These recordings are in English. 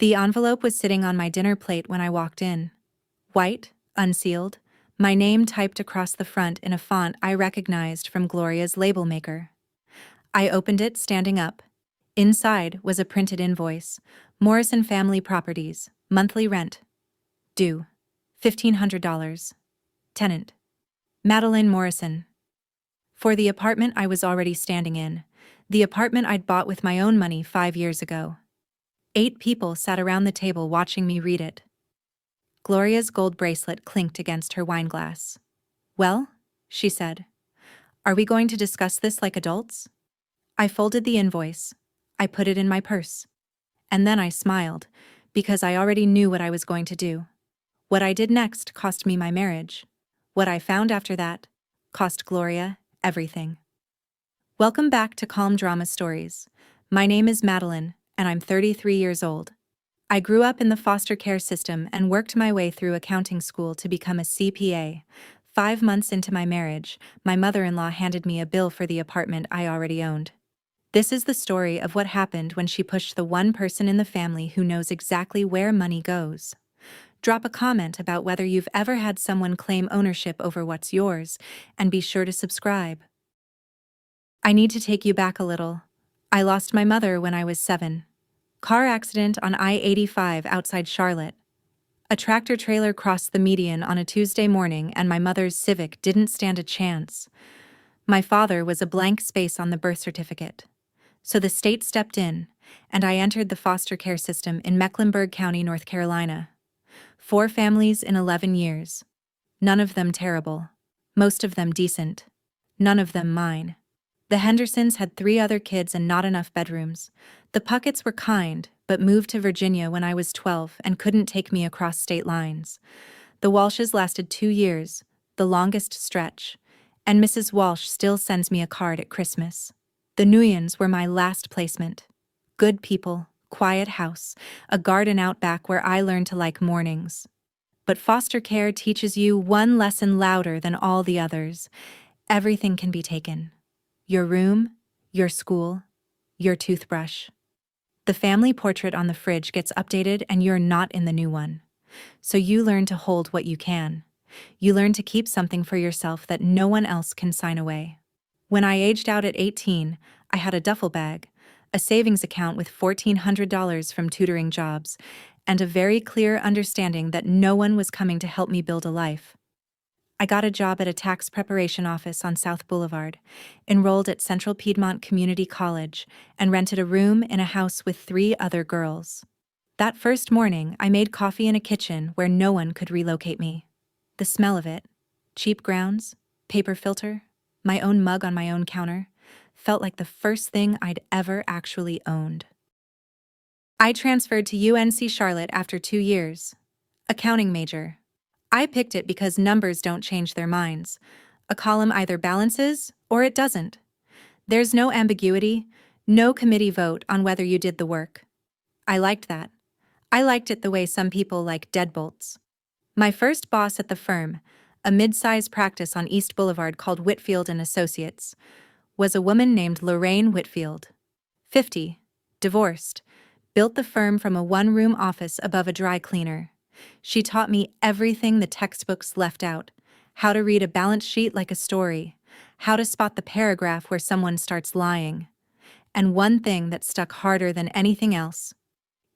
The envelope was sitting on my dinner plate when I walked in. White, unsealed, my name typed across the front in a font I recognized from Gloria's label maker. I opened it standing up. Inside was a printed invoice. Morrison Family Properties, monthly rent. Due. $1,500. Tenant. Madeline Morrison. For the apartment I was already standing in. The apartment I'd bought with my own money 5 years ago. 8 people sat around the table watching me read it. Gloria's gold bracelet clinked against her wineglass. "Well," she said, "are we going to discuss this like adults?" I folded the invoice. I put it in my purse. And then I smiled, because I already knew what I was going to do. What I did next cost me my marriage. What I found after that cost Gloria everything. Welcome back to Calm Drama Stories. My name is Madeline, and I'm 33 years old. I grew up in the foster care system and worked my way through accounting school to become a CPA. 5 months into my marriage, my mother-in-law handed me a bill for the apartment I already owned. This is the story of what happened when she pushed the one person in the family who knows exactly where money goes. Drop a comment about whether you've ever had someone claim ownership over what's yours, and be sure to subscribe. I need to take you back a little. I lost my mother when I was 7. Car accident on I-85 outside Charlotte. A tractor-trailer crossed the median on a Tuesday morning and my mother's Civic didn't stand a chance. My father was a blank space on the birth certificate. So the state stepped in, and I entered the foster care system in Mecklenburg County, North Carolina. 4 families in 11 years. None of them terrible. Most of them decent. None of them mine. The Hendersons had 3 other kids and not enough bedrooms. The Pucketts were kind, but moved to Virginia when I was 12 and couldn't take me across state lines. The Walshes lasted 2 years, the longest stretch, and Mrs. Walsh still sends me a card at Christmas. The Nguyens were my last placement. Good people, quiet house, a garden out back where I learned to like mornings. But foster care teaches you one lesson louder than all the others. Everything can be taken. Your room, your school, your toothbrush. The family portrait on the fridge gets updated and you're not in the new one. So you learn to hold what you can. You learn to keep something for yourself that no one else can sign away. When I aged out at 18, I had a duffel bag, a savings account with $1,400 from tutoring jobs, and a very clear understanding that no one was coming to help me build a life. I got a job at a tax preparation office on South Boulevard, enrolled at Central Piedmont Community College, and rented a room in a house with 3 other girls. That first morning, I made coffee in a kitchen where no one could relocate me. The smell of it, cheap grounds, paper filter, my own mug on my own counter, felt like the first thing I'd ever actually owned. I transferred to UNC Charlotte after 2 years. Accounting major. I picked it because numbers don't change their minds. A column either balances or it doesn't. There's no ambiguity, no committee vote on whether you did the work. I liked that. I liked it the way some people like deadbolts. My first boss at the firm, a mid-size practice on East Boulevard called Whitfield & Associates, was a woman named Lorraine Whitfield. 50, divorced, built the firm from a one-room office above a dry cleaner. She taught me everything the textbooks left out: how to read a balance sheet like a story, how to spot the paragraph where someone starts lying. And one thing that stuck harder than anything else: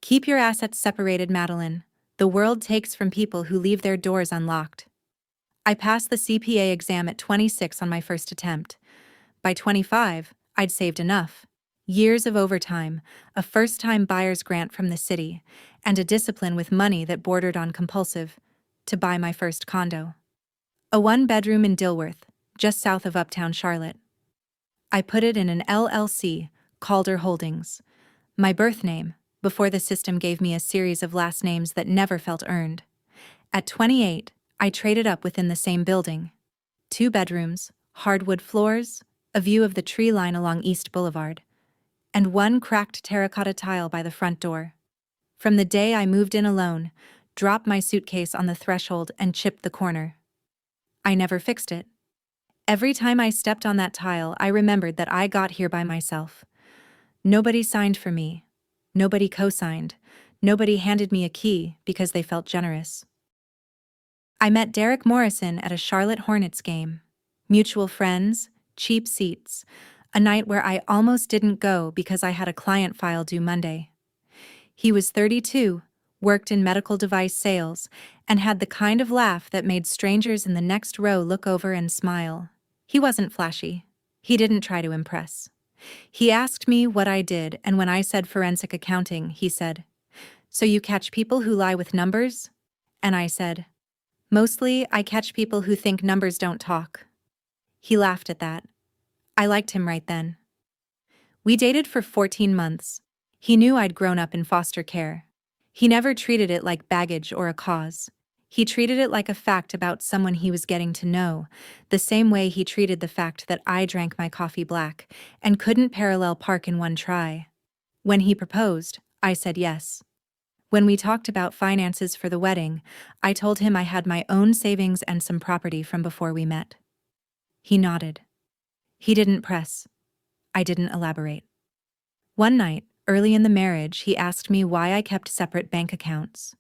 keep your assets separated, Madeline. The world takes from people who leave their doors unlocked. I passed the CPA exam at 26 on my first attempt. By 25, I'd saved enough. Years of overtime, a first-time buyer's grant from the city, and a discipline with money that bordered on compulsive, to buy my first condo. A 1-bedroom in Dilworth, just south of uptown Charlotte. I put it in an LLC, Calder Holdings. My birth name, before the system gave me a series of last names that never felt earned. At 28, I traded up within the same building. 2 bedrooms, hardwood floors, a view of the tree line along East Boulevard, and 1 cracked terracotta tile by the front door. From the day I moved in alone, dropped my suitcase on the threshold and chipped the corner. I never fixed it. Every time I stepped on that tile, I remembered that I got here by myself. Nobody signed for me. Nobody co-signed. Nobody handed me a key because they felt generous. I met Derek Morrison at a Charlotte Hornets game. Mutual friends, cheap seats, a night where I almost didn't go because I had a client file due Monday. He was 32, worked in medical device sales, and had the kind of laugh that made strangers in the next row look over and smile. He wasn't flashy. He didn't try to impress. He asked me what I did, and when I said forensic accounting, he said, "So you catch people who lie with numbers?" And I said, "Mostly, I catch people who think numbers don't talk." He laughed at that. I liked him right then. We dated for 14 months. He knew I'd grown up in foster care. He never treated it like baggage or a cause. He treated it like a fact about someone he was getting to know, the same way he treated the fact that I drank my coffee black and couldn't parallel park in one try. When he proposed, I said yes. When we talked about finances for the wedding, I told him I had my own savings and some property from before we met. He nodded. He didn't press. I didn't elaborate. One night, early in the marriage, he asked me why I kept separate bank accounts.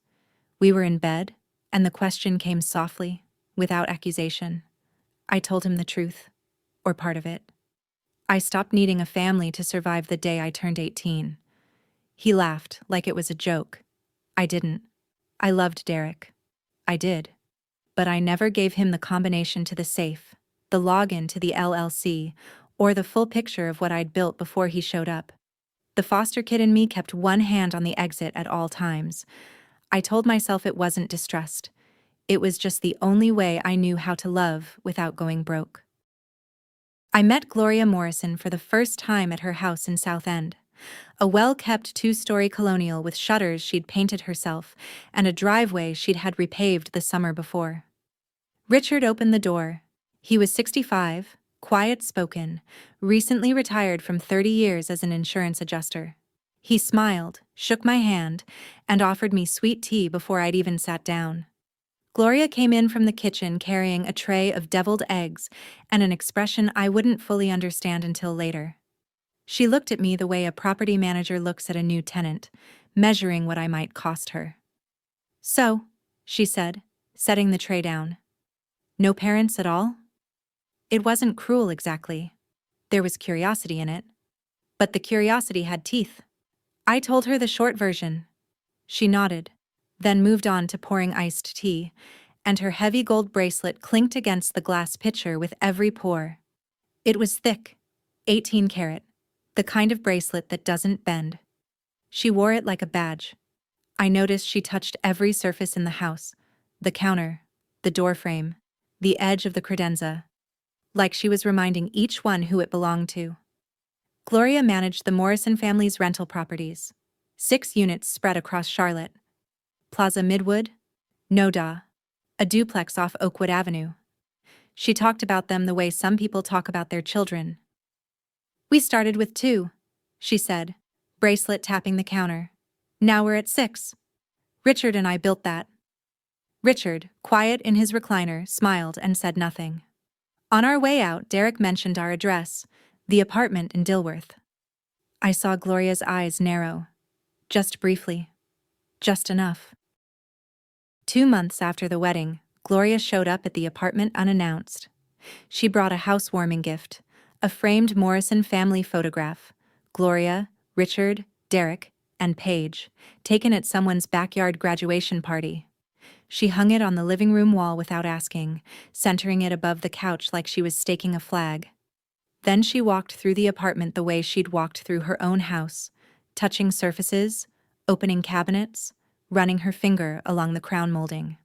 We were in bed, and the question came softly, without accusation. I told him the truth, or part of it. I stopped needing a family to survive the day I turned 18. He laughed like it was a joke. I didn't. I loved Derek. I did. But I never gave him the combination to the safe, the login to the LLC, or the full picture of what I'd built before he showed up. The foster kid in me kept one hand on the exit at all times. I told myself it wasn't distrust. It was just the only way I knew how to love without going broke. I met Gloria Morrison for the first time at her house in South End. A well-kept two-story colonial with shutters she'd painted herself and a driveway she'd had repaved the summer before. Richard opened the door. He was 65, quiet-spoken, recently retired from 30 years as an insurance adjuster. He smiled, shook my hand, and offered me sweet tea before I'd even sat down. Gloria came in from the kitchen carrying a tray of deviled eggs and an expression I wouldn't fully understand until later. She looked at me the way a property manager looks at a new tenant, measuring what I might cost her. "So," she said, setting the tray down. "No parents at all?" It wasn't cruel exactly. There was curiosity in it. But the curiosity had teeth. I told her the short version. She nodded, then moved on to pouring iced tea, and her heavy gold bracelet clinked against the glass pitcher with every pour. It was thick, 18 karat, the kind of bracelet that doesn't bend. She wore it like a badge. I noticed she touched every surface in the house, the counter, the door frame, the edge of the credenza, like she was reminding each one who it belonged to. Gloria managed the Morrison family's rental properties, 6 units spread across Charlotte. Plaza Midwood, Noda, a duplex off Oakwood Avenue. She talked about them the way some people talk about their children. "We started with 2, she said, bracelet tapping the counter. "Now we're at 6. Richard and I built that." Richard, quiet in his recliner, smiled and said nothing. On our way out, Derek mentioned our address, the apartment in Dilworth. I saw Gloria's eyes narrow. Just briefly. Just enough. 2 months after the wedding, Gloria showed up at the apartment unannounced. She brought a housewarming gift, a framed Morrison family photograph. Gloria, Richard, Derek, and Paige, taken at someone's backyard graduation party. She hung it on the living room wall without asking, centering it above the couch like she was staking a flag. Then she walked through the apartment the way she'd walked through her own house, touching surfaces, opening cabinets, running her finger along the crown molding.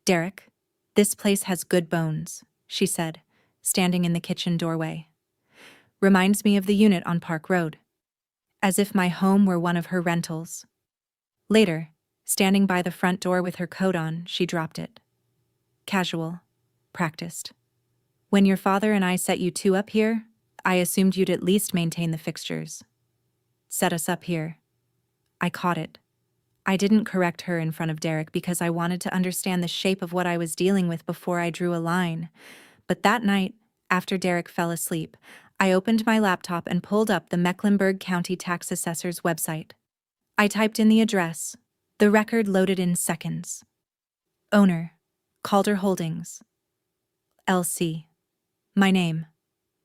"Derek, this place has good bones," she said, standing in the kitchen doorway. "Reminds me of the unit on Park Road." As if my home were one of her rentals. Later, standing by the front door with her coat on, she dropped it. "Casual. Practiced. When your father and I set you 2 up here, I assumed you'd at least maintain the fixtures. Set us up here." I caught it. I didn't correct her in front of Derek because I wanted to understand the shape of what I was dealing with before I drew a line. But that night, after Derek fell asleep, I opened my laptop and pulled up the Mecklenburg County Tax Assessor's website. I typed in the address. The record loaded in seconds. Owner, Calder Holdings, LC. My name,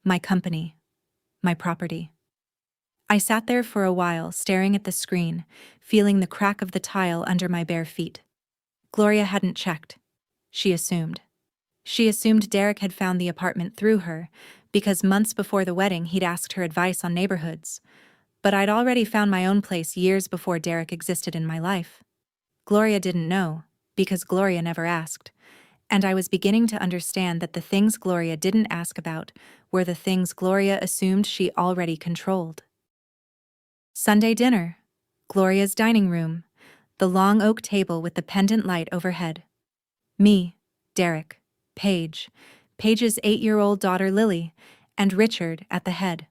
my company, my property. I sat there for a while, staring at the screen, feeling the crack of the tile under my bare feet. Gloria hadn't checked. She assumed. She assumed Derek had found the apartment through her, because months before the wedding he'd asked her advice on neighborhoods. But I'd already found my own place years before Derek existed in my life. Gloria didn't know, because Gloria never asked. And I was beginning to understand that the things Gloria didn't ask about were the things Gloria assumed she already controlled. Sunday dinner. Gloria's dining room. The long oak table with the pendant light overhead. Me, Derek, Paige, Paige's 8-year-old daughter Lily, and Richard at the head.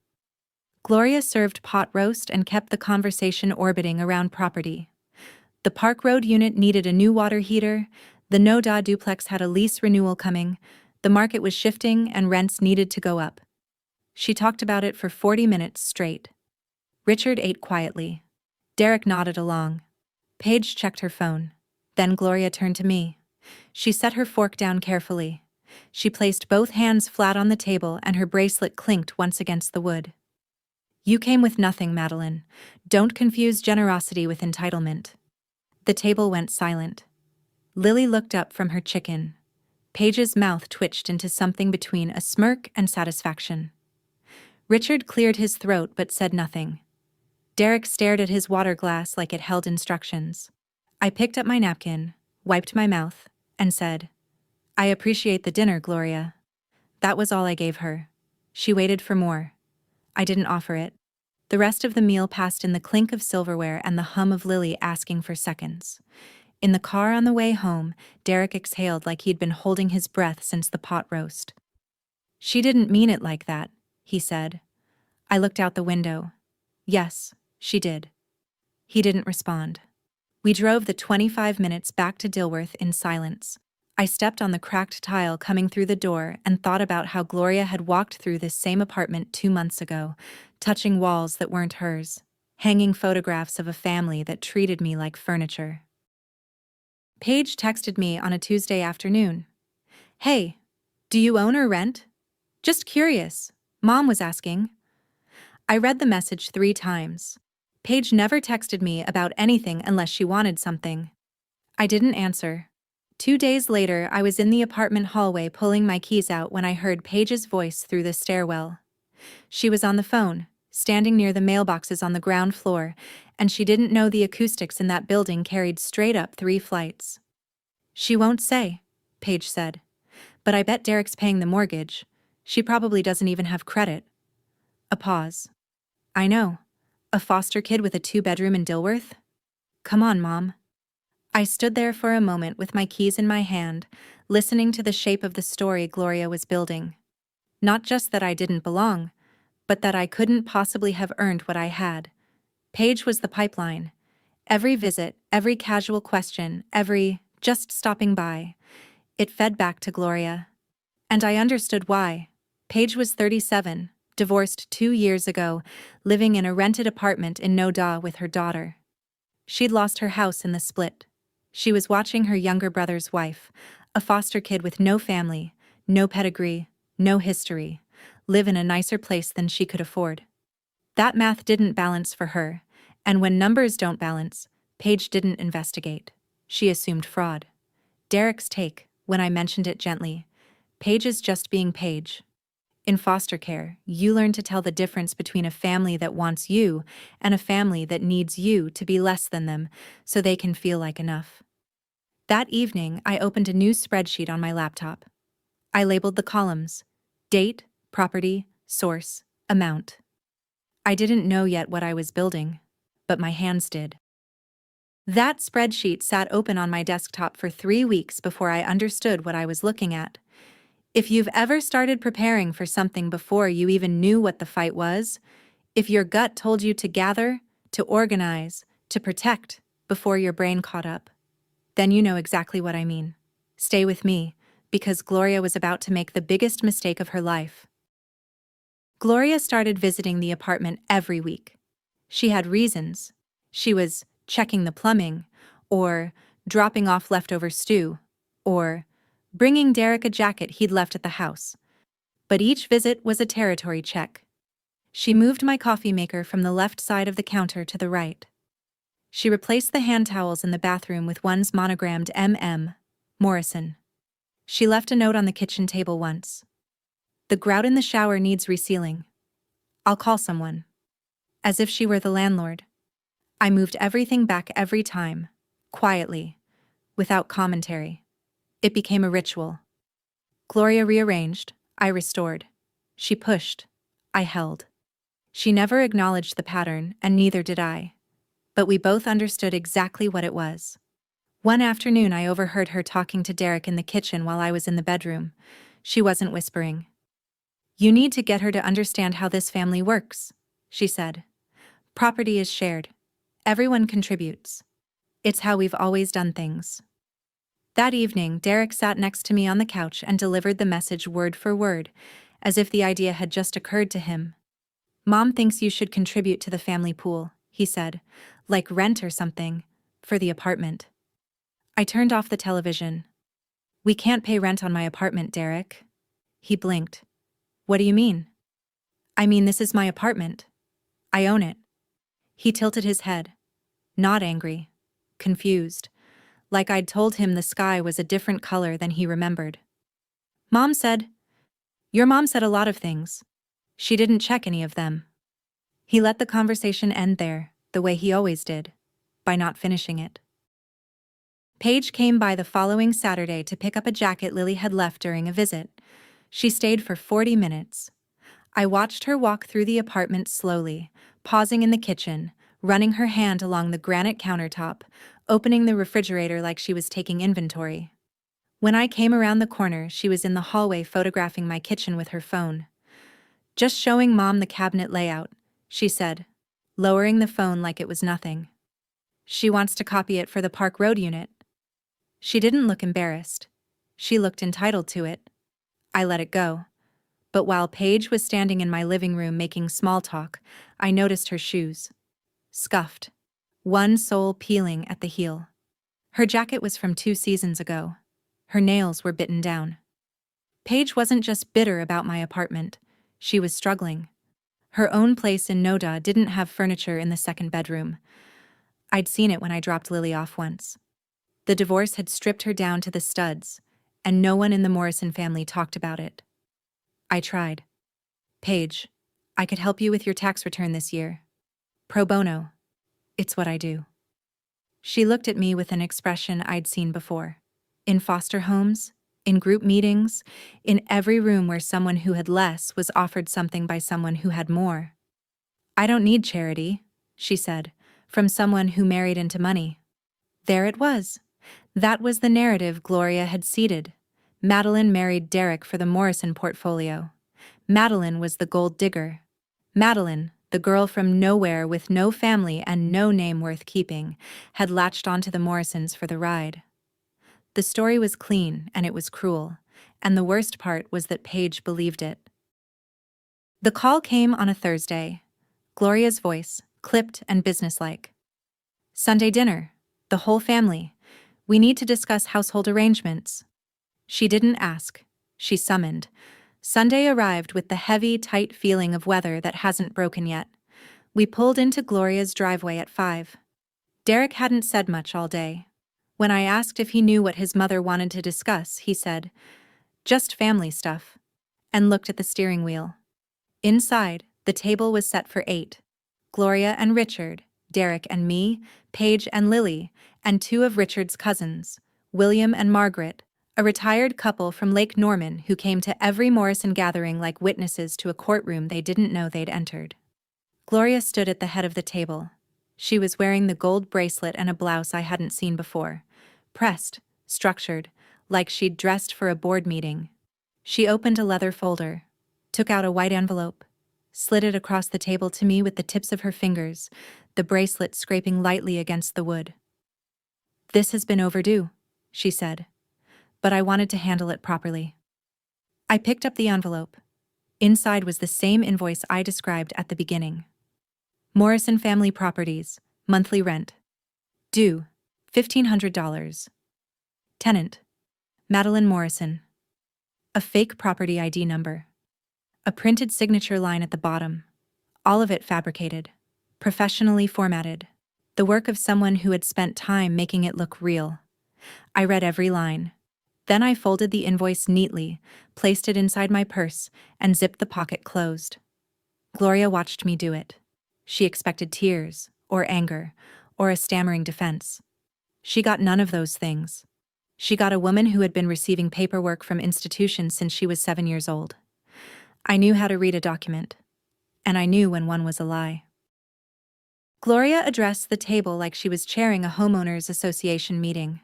Gloria served pot roast and kept the conversation orbiting around property. The Park Road unit needed a new water heater, the No-Da duplex had a lease renewal coming, the market was shifting and rents needed to go up. She talked about it for 40 minutes straight. Richard ate quietly. Derek nodded along. Paige checked her phone. Then Gloria turned to me. She set her fork down carefully. She placed both hands flat on the table and her bracelet clinked once against the wood. You came with nothing, Madeline. Don't confuse generosity with entitlement. The table went silent. Lily looked up from her chicken. Paige's mouth twitched into something between a smirk and satisfaction. Richard cleared his throat but said nothing. Derek stared at his water glass like it held instructions. I picked up my napkin, wiped my mouth, and said, I appreciate the dinner, Gloria. That was all I gave her. She waited for more. I didn't offer it. The rest of the meal passed in the clink of silverware and the hum of Lily asking for seconds. In the car on the way home, Derek exhaled like he'd been holding his breath since the pot roast. She didn't mean it like that, he said. I looked out the window. Yes, she did. He didn't respond. We drove the 25 minutes back to Dilworth in silence. I stepped on the cracked tile coming through the door and thought about how Gloria had walked through this same apartment 2 months ago, touching walls that weren't hers, hanging photographs of a family that treated me like furniture. Paige texted me on a Tuesday afternoon. Hey, do you own or rent? Just curious, Mom was asking. I read the message 3 times. Paige never texted me about anything unless she wanted something. I didn't answer. 2 days later, I was in the apartment hallway pulling my keys out when I heard Paige's voice through the stairwell. She was on the phone, standing near the mailboxes on the ground floor, and she didn't know the acoustics in that building carried straight up 3 flights. She won't say, Paige said. But I bet Derek's paying the mortgage. She probably doesn't even have credit. A pause. I know. A foster kid with a 2-bedroom in Dilworth? Come on, Mom. I stood there for a moment with my keys in my hand, listening to the shape of the story Gloria was building. Not just that I didn't belong, but that I couldn't possibly have earned what I had. Paige was the pipeline. Every visit, every casual question, every just stopping by. It fed back to Gloria. And I understood why. Paige was 37, divorced 2 years ago, living in a rented apartment in No-Da with her daughter. She'd lost her house in the split. She was watching her younger brother's wife, a foster kid with no family, no pedigree, no history, live in a nicer place than she could afford. That math didn't balance for her, and when numbers don't balance, Paige didn't investigate. She assumed fraud. Derek's take, when I mentioned it gently, Paige is just being Paige. In foster care, you learn to tell the difference between a family that wants you and a family that needs you to be less than them so they can feel like enough. That evening, I opened a new spreadsheet on my laptop. I labeled the columns: date, property, source, amount. I didn't know yet what I was building, but my hands did. That spreadsheet sat open on my desktop for 3 weeks before I understood what I was looking at. If you've ever started preparing for something before you even knew what the fight was, if your gut told you to gather, to organize, to protect before your brain caught up, then you know exactly what I mean. Stay with me, because Gloria was about to make the biggest mistake of her life. Gloria started visiting the apartment every week. She had reasons. She was checking the plumbing, or dropping off leftover stew, or bringing Derek a jacket he'd left at the house. But each visit was a territory check. She moved my coffee maker from the left side of the counter to the right. She replaced the hand towels in the bathroom with ones monogrammed M.M. Morrison. She left a note on the kitchen table once. The grout in the shower needs resealing. I'll call someone. As if she were the landlord. I moved everything back every time, quietly, without commentary. It became a ritual. Gloria rearranged, I restored. She pushed, I held. She never acknowledged the pattern, and neither did I. But we both understood exactly what it was. One afternoon I overheard her talking to Derek in the kitchen while I was in the bedroom. She wasn't whispering. "You need to get her to understand how this family works," she said. "Property is shared. Everyone contributes. It's how we've always done things." That evening, Derek sat next to me on the couch and delivered the message word for word, as if the idea had just occurred to him. "Mom thinks you should contribute to the family pool," he said, "like rent or something, for the apartment." I turned off the television. "We can't pay rent on my apartment, Derek." He blinked. "What do you mean?" "I mean, this is my apartment. I own it." He tilted his head. Not angry. Confused. Like I'd told him the sky was a different color than he remembered. Your mom said a lot of things. She didn't check any of them." He let the conversation end there, the way he always did, by not finishing it. Paige came by the following Saturday to pick up a jacket Lily had left during a visit. She stayed for 40 minutes. I watched her walk through the apartment slowly, pausing in the kitchen, running her hand along the granite countertop, opening the refrigerator like she was taking inventory. When I came around the corner, she was in the hallway photographing my kitchen with her phone. "Just showing Mom the cabinet layout," she said, lowering the phone like it was nothing. "She wants to copy it for the Park Road unit." She didn't look embarrassed. She looked entitled to it. I let it go. But while Paige was standing in my living room making small talk, I noticed her shoes. Scuffed. One sole peeling at the heel. Her jacket was from 2 seasons ago. Her nails were bitten down. Paige wasn't just bitter about my apartment. She was struggling. Her own place in Noda didn't have furniture in the second bedroom. I'd seen it when I dropped Lily off once. The divorce had stripped her down to the studs, and no one in the Morrison family talked about it. I tried. "Paige, I could help you with your tax return this year. Pro bono. It's what I do." She looked at me with an expression I'd seen before. In foster homes, in group meetings, in every room where someone who had less was offered something by someone who had more. "I don't need charity," she said, from someone who married into money. There it was. That was the narrative Gloria had seeded. Madeline married Derek for the Morrison portfolio. Madeline was the gold digger. Madeline, the girl from nowhere with no family and no name worth keeping, had latched onto the Morrisons for the ride. The story was clean and it was cruel, and the worst part was that Paige believed it. The call came on a Thursday. Gloria's voice, clipped and businesslike. "Sunday dinner. The whole family. We need to discuss household arrangements." She didn't ask. She summoned. Sunday arrived with the heavy, tight feeling of weather that hasn't broken yet. We pulled into Gloria's driveway at 5. Derek hadn't said much all day. When I asked if he knew what his mother wanted to discuss, he said, "Just family stuff," and looked at the steering wheel. Inside, the table was set for 8. Gloria and Richard, Derek and me, Paige and Lily, and 2 of Richard's cousins, William and Margaret, a retired couple from Lake Norman who came to every Morrison gathering like witnesses to a courtroom they didn't know they'd entered. Gloria stood at the head of the table. She was wearing the gold bracelet and a blouse I hadn't seen before. Pressed, structured, like she'd dressed for a board meeting. She opened a leather folder, took out a white envelope, slid it across the table to me with the tips of her fingers, the bracelet scraping lightly against the wood. "This has been overdue," she said, "but I wanted to handle it properly." I picked up the envelope. Inside was the same invoice I described at the beginning. Morrison Family Properties, monthly rent. Due, $1,500. Tenant, Madeline Morrison. A fake property ID number. A printed signature line at the bottom. All of it fabricated. Professionally formatted. The work of someone who had spent time making it look real. I read every line. Then I folded the invoice neatly, placed it inside my purse, and zipped the pocket closed. Gloria watched me do it. She expected tears, or anger, or a stammering defense. She got none of those things. She got a woman who had been receiving paperwork from institutions since she was 7 years old. I knew how to read a document, and I knew when one was a lie. Gloria addressed the table like she was chairing a homeowners association meeting.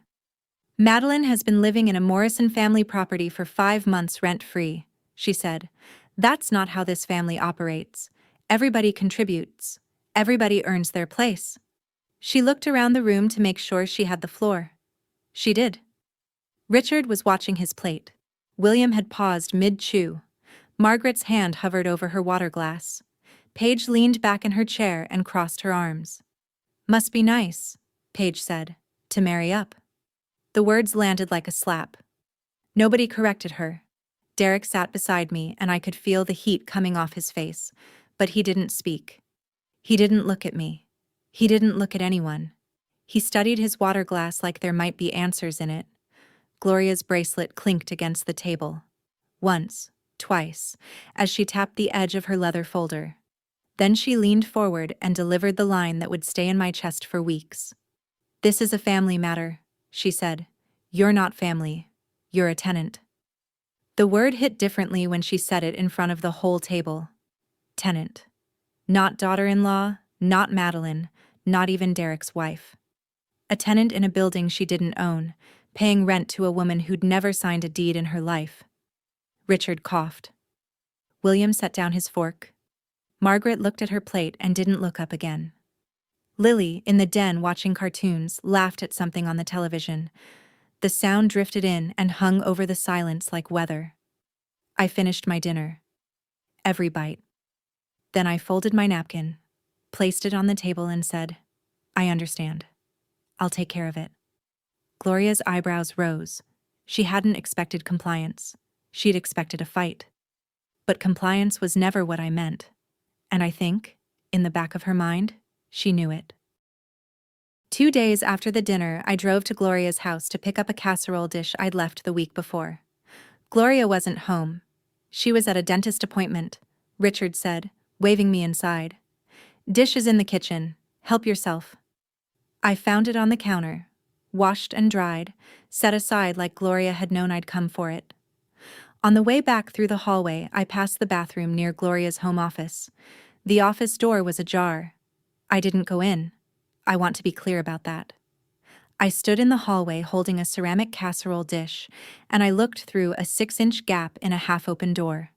Madeline has been living in a Morrison family property for 5 months rent-free, she said. That's not how this family operates. Everybody contributes. Everybody earns their place. She looked around the room to make sure she had the floor. She did. Richard was watching his plate. William had paused mid-chew. Margaret's hand hovered over her water glass. Paige leaned back in her chair and crossed her arms. Must be nice, Paige said, to marry up. The words landed like a slap. Nobody corrected her. Derek sat beside me and I could feel the heat coming off his face, but he didn't speak. He didn't look at me. He didn't look at anyone. He studied his water glass like there might be answers in it. Gloria's bracelet clinked against the table. Once, twice, as she tapped the edge of her leather folder. Then she leaned forward and delivered the line that would stay in my chest for weeks. This is a family matter, she said. You're not family. You're a tenant. The word hit differently when she said it in front of the whole table. Tenant. Not daughter-in-law, not Madeline, not even Derek's wife. A tenant in a building she didn't own, paying rent to a woman who'd never signed a deed in her life. Richard coughed. William set down his fork. Margaret looked at her plate and didn't look up again. Lily, in the den watching cartoons, laughed at something on the television. The sound drifted in and hung over the silence like weather. I finished my dinner. Every bite. Then I folded my napkin, placed it on the table and said, I understand. I'll take care of it. Gloria's eyebrows rose. She hadn't expected compliance. She'd expected a fight. But compliance was never what I meant. And I think, in the back of her mind, she knew it. 2 days after the dinner, I drove to Gloria's house to pick up a casserole dish I'd left the week before. Gloria wasn't home. She was at a dentist appointment, Richard said, waving me inside. Dish is in the kitchen. Help yourself. I found it on the counter, washed and dried, set aside like Gloria had known I'd come for it. On the way back through the hallway, I passed the bathroom near Gloria's home office. The office door was ajar. I didn't go in. I want to be clear about that. I stood in the hallway holding a ceramic casserole dish, and I looked through a 6-inch gap in a half-open door.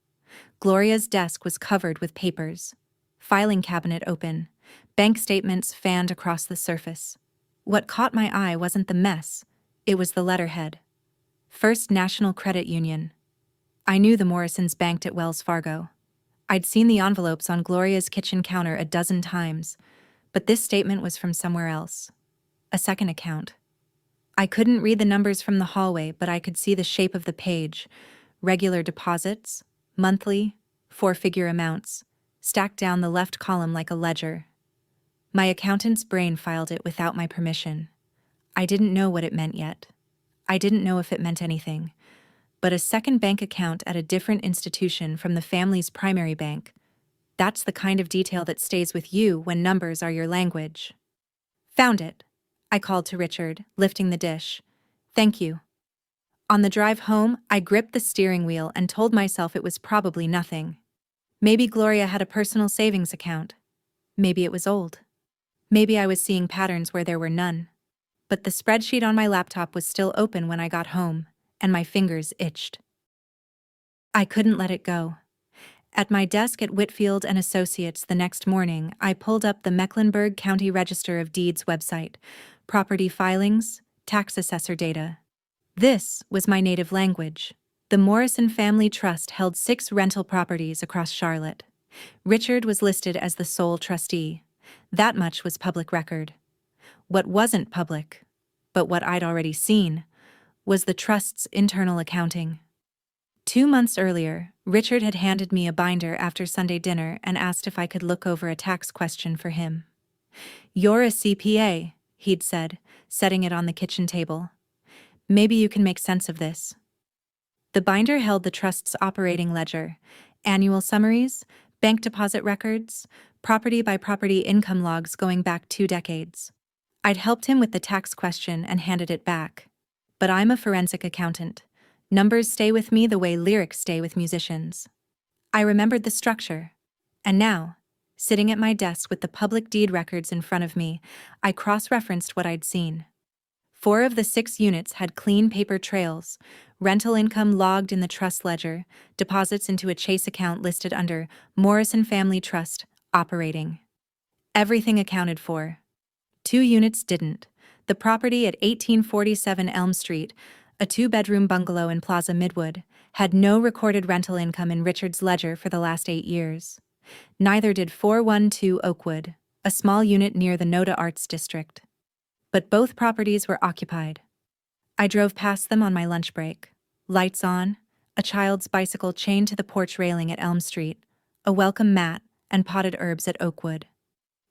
Gloria's desk was covered with papers. Filing cabinet open. Bank statements fanned across the surface. What caught my eye wasn't the mess. It was the letterhead. First National Credit Union. I knew the Morrisons banked at Wells Fargo. I'd seen the envelopes on Gloria's kitchen counter a dozen times, but this statement was from somewhere else. A second account. I couldn't read the numbers from the hallway, but I could see the shape of the page. Regular deposits, monthly, 4-figure amounts, stacked down the left column like a ledger. My accountant's brain filed it without my permission. I didn't know what it meant yet. I didn't know if it meant anything. But a second bank account at a different institution from the family's primary bank, that's the kind of detail that stays with you when numbers are your language. Found it, I called to Richard, lifting the dish. Thank you. On the drive home, I gripped the steering wheel and told myself it was probably nothing. Maybe Gloria had a personal savings account. Maybe it was old. Maybe I was seeing patterns where there were none. But the spreadsheet on my laptop was still open when I got home, and my fingers itched. I couldn't let it go. At my desk at Whitfield and Associates the next morning, I pulled up the Mecklenburg County Register of Deeds website, property filings, tax assessor data. This was my native language. The Morrison Family Trust held 6 rental properties across Charlotte. Richard was listed as the sole trustee. That much was public record. What wasn't public, but what I'd already seen, was the trust's internal accounting. 2 months earlier, Richard had handed me a binder after Sunday dinner and asked if I could look over a tax question for him. "You're a CPA," he'd said, setting it on the kitchen table. "Maybe you can make sense of this." The binder held the trust's operating ledger, annual summaries, bank deposit records, property-by-property income logs going back 2 decades. I'd helped him with the tax question and handed it back. But I'm a forensic accountant. Numbers stay with me the way lyrics stay with musicians. I remembered the structure. And now, sitting at my desk with the public deed records in front of me, I cross-referenced what I'd seen. 4 of the 6 units had clean paper trails, rental income logged in the trust ledger, deposits into a Chase account listed under Morrison Family Trust, operating. Everything accounted for. 2 units didn't. The property at 1847 Elm Street, a 2-bedroom bungalow in Plaza Midwood, had no recorded rental income in Richard's ledger for the last 8 years. Neither did 412 Oakwood, a small unit near the Noda Arts District. But both properties were occupied. I drove past them on my lunch break. Lights on, a child's bicycle chained to the porch railing at Elm Street, a welcome mat, and potted herbs at Oakwood.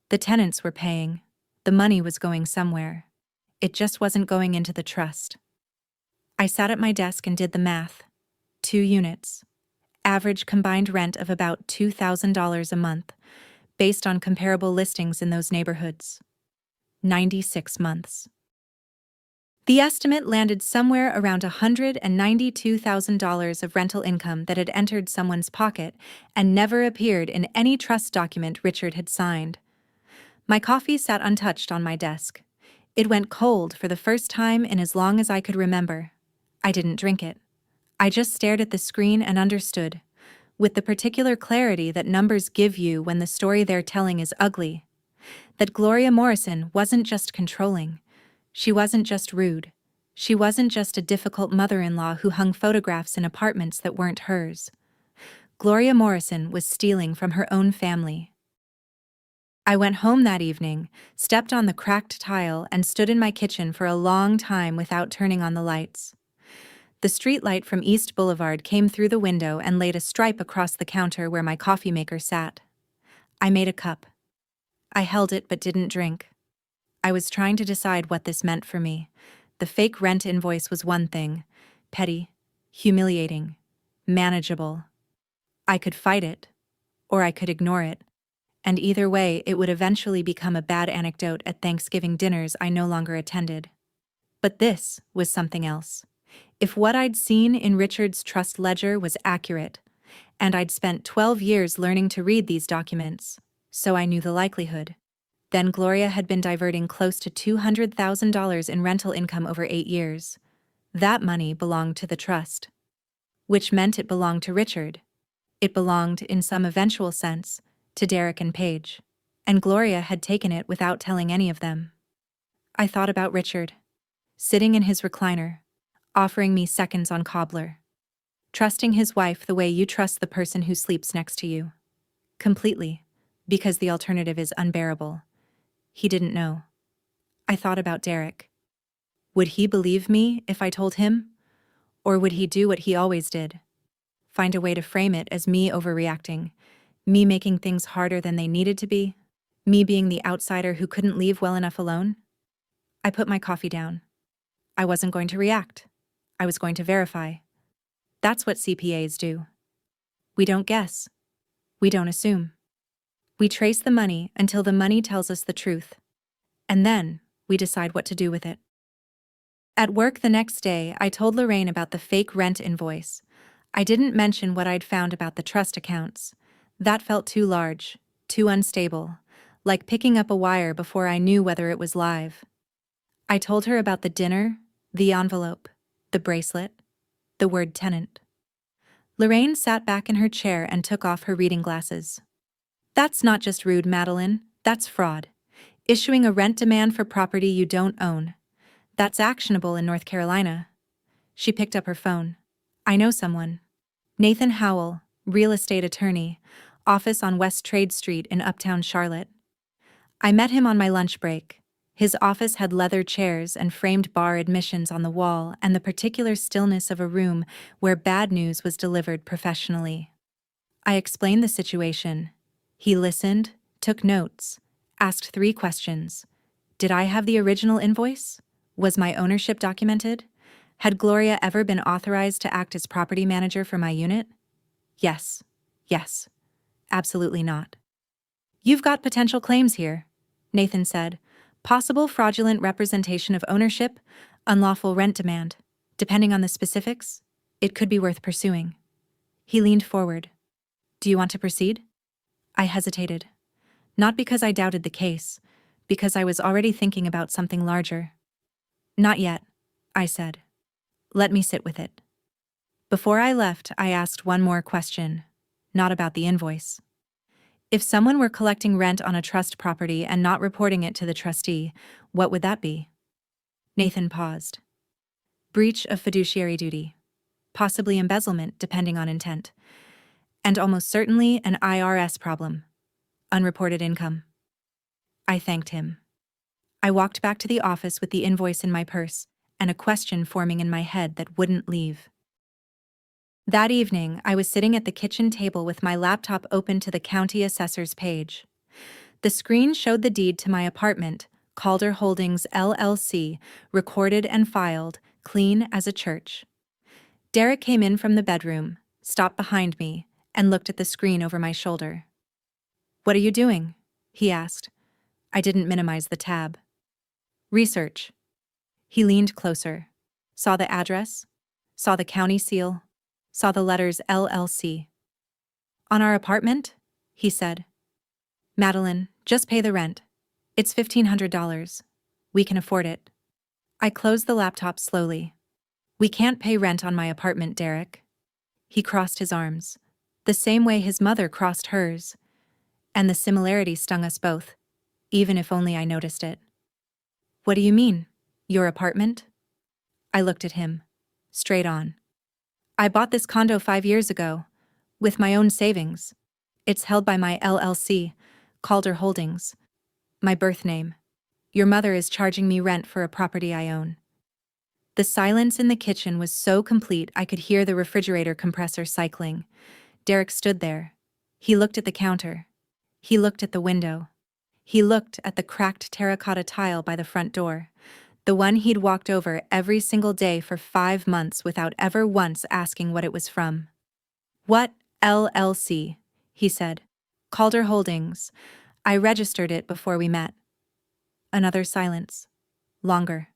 The tenants were paying. The money was going somewhere. It just wasn't going into the trust. I sat at my desk and did the math. 2 units. Average combined rent of about $2,000 a month, based on comparable listings in those neighborhoods. 96 months. The estimate landed somewhere around $192,000 of rental income that had entered someone's pocket and never appeared in any trust document Richard had signed. My coffee sat untouched on my desk. It went cold for the first time in as long as I could remember. I didn't drink it. I just stared at the screen and understood, with the particular clarity that numbers give you when the story they're telling is ugly, that Gloria Morrison wasn't just controlling. She wasn't just rude. She wasn't just a difficult mother-in-law who hung photographs in apartments that weren't hers. Gloria Morrison was stealing from her own family. I went home that evening, stepped on the cracked tile, and stood in my kitchen for a long time without turning on the lights. The streetlight from East Boulevard came through the window and laid a stripe across the counter where my coffee maker sat. I made a cup. I held it but didn't drink. I was trying to decide what this meant for me. The fake rent invoice was one thing, petty, humiliating, manageable. I could fight it, or I could ignore it, and either way it would eventually become a bad anecdote at Thanksgiving dinners I no longer attended. But this was something else. If what I'd seen in Richard's trust ledger was accurate, and I'd spent 12 years learning to read these documents, so I knew the likelihood, then Gloria had been diverting close to $200,000 in rental income over 8 years. That money belonged to the trust. Which meant it belonged to Richard. It belonged, in some eventual sense, to Derek and Paige. And Gloria had taken it without telling any of them. I thought about Richard, sitting in his recliner, offering me seconds on Cobbler. Trusting his wife the way you trust the person who sleeps next to you. Completely, because the alternative is unbearable. He didn't know. I thought about Derek. Would he believe me if I told him? Or would he do what he always did? Find a way to frame it as me overreacting, me making things harder than they needed to be, me being the outsider who couldn't leave well enough alone? I put my coffee down. I wasn't going to react. I was going to verify. That's what CPAs do. We don't guess. We don't assume. We trace the money until the money tells us the truth. And then, we decide what to do with it. At work the next day, I told Lorraine about the fake rent invoice. I didn't mention what I'd found about the trust accounts. That felt too large, too unstable, like picking up a wire before I knew whether it was live. I told her about the dinner, the envelope, the bracelet, the word tenant. Lorraine sat back in her chair and took off her reading glasses. That's not just rude, Madeline, that's fraud. Issuing a rent demand for property you don't own. That's actionable in North Carolina. She picked up her phone. I know someone. Nathan Howell, real estate attorney, office on West Trade Street in Uptown Charlotte. I met him on my lunch break. His office had leather chairs and framed bar admissions on the wall and the particular stillness of a room where bad news was delivered professionally. I explained the situation. He listened, took notes, asked 3 questions. Did I have the original invoice? Was my ownership documented? Had Gloria ever been authorized to act as property manager for my unit? Yes. Yes. Absolutely not. You've got potential claims here, Nathan said. Possible fraudulent representation of ownership, unlawful rent demand. Depending on the specifics, it could be worth pursuing. He leaned forward. Do you want to proceed? I hesitated. Not because I doubted the case, because I was already thinking about something larger. Not yet, I said. Let me sit with it. Before I left, I asked one more question, not about the invoice. If someone were collecting rent on a trust property and not reporting it to the trustee, what would that be? Nathan paused. Breach of fiduciary duty. Possibly embezzlement, depending on intent. And almost certainly an IRS problem. Unreported income. I thanked him. I walked back to the office with the invoice in my purse and a question forming in my head that wouldn't leave. That evening, I was sitting at the kitchen table with my laptop open to the county assessor's page. The screen showed the deed to my apartment, Calder Holdings LLC, recorded and filed, clean as a church. Derek came in from the bedroom, stopped behind me, and looked at the screen over my shoulder. What are you doing? He asked. I didn't minimize the tab. Research. He leaned closer, saw the address, saw the county seal, saw the letters LLC. On our apartment? He said. Madeline, just pay the rent. It's $1,500. We can afford it. I closed the laptop slowly. We can't pay rent on my apartment, Derek. He crossed his arms, the same way his mother crossed hers. And the similarity stung us both, even if only I noticed it. What do you mean? Your apartment? I looked at him, straight on. I bought this condo 5 years ago, with my own savings. It's held by my LLC, Calder Holdings. My birth name. Your mother is charging me rent for a property I own. The silence in the kitchen was so complete I could hear the refrigerator compressor cycling. Derek stood there. He looked at the counter. He looked at the window. He looked at the cracked terracotta tile by the front door, the one he'd walked over every single day for 5 months without ever once asking what it was from. What LLC? He said. Calder Holdings. I registered it before we met. Another silence. Longer.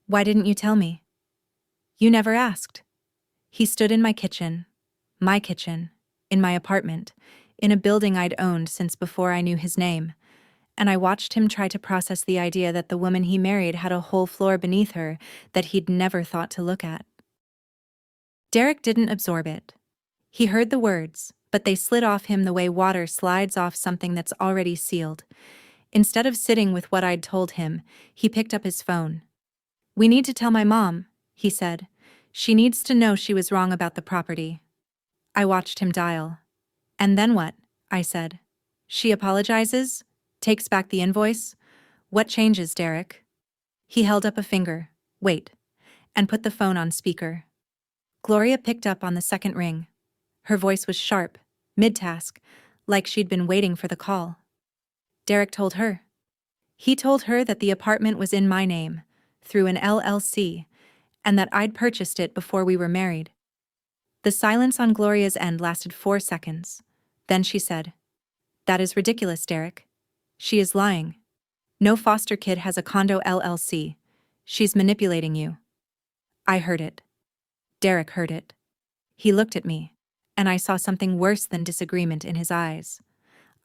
Why didn't you tell me? You never asked. He stood in my kitchen, in my apartment, in a building I'd owned since before I knew his name, and I watched him try to process the idea that the woman he married had a whole floor beneath her that he'd never thought to look at. Derek didn't absorb it. He heard the words, but they slid off him the way water slides off something that's already sealed. Instead of sitting with what I'd told him, he picked up his phone. We need to tell my mom, he said. She needs to know she was wrong about the property. I watched him dial. And then what? I said. She apologizes? Takes back the invoice? What changes, Derek? He held up a finger, wait, and put the phone on speaker. Gloria picked up on the second ring. Her voice was sharp, mid-task, like she'd been waiting for the call. Derek told her. He told her that the apartment was in my name, through an LLC, and that I'd purchased it before we were married. The silence on Gloria's end lasted 4 seconds. Then she said, That is ridiculous, Derek. She is lying. No foster kid has a condo LLC. She's manipulating you. I heard it. Derek heard it. He looked at me, and I saw something worse than disagreement in his eyes.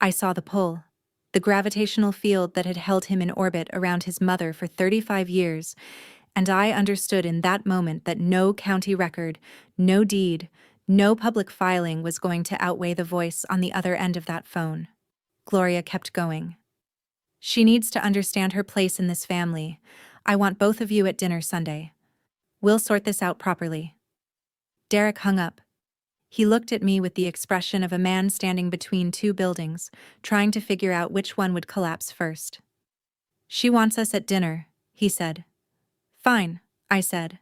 I saw the pull, the gravitational field that had held him in orbit around his mother for 35 years, and I understood in that moment that no county record, no deed, no public filing was going to outweigh the voice on the other end of that phone. Gloria kept going. She needs to understand her place in this family. I want both of you at dinner Sunday. We'll sort this out properly. Derek hung up. He looked at me with the expression of a man standing between 2 buildings, trying to figure out which one would collapse first. She wants us at dinner, he said. Fine, I said.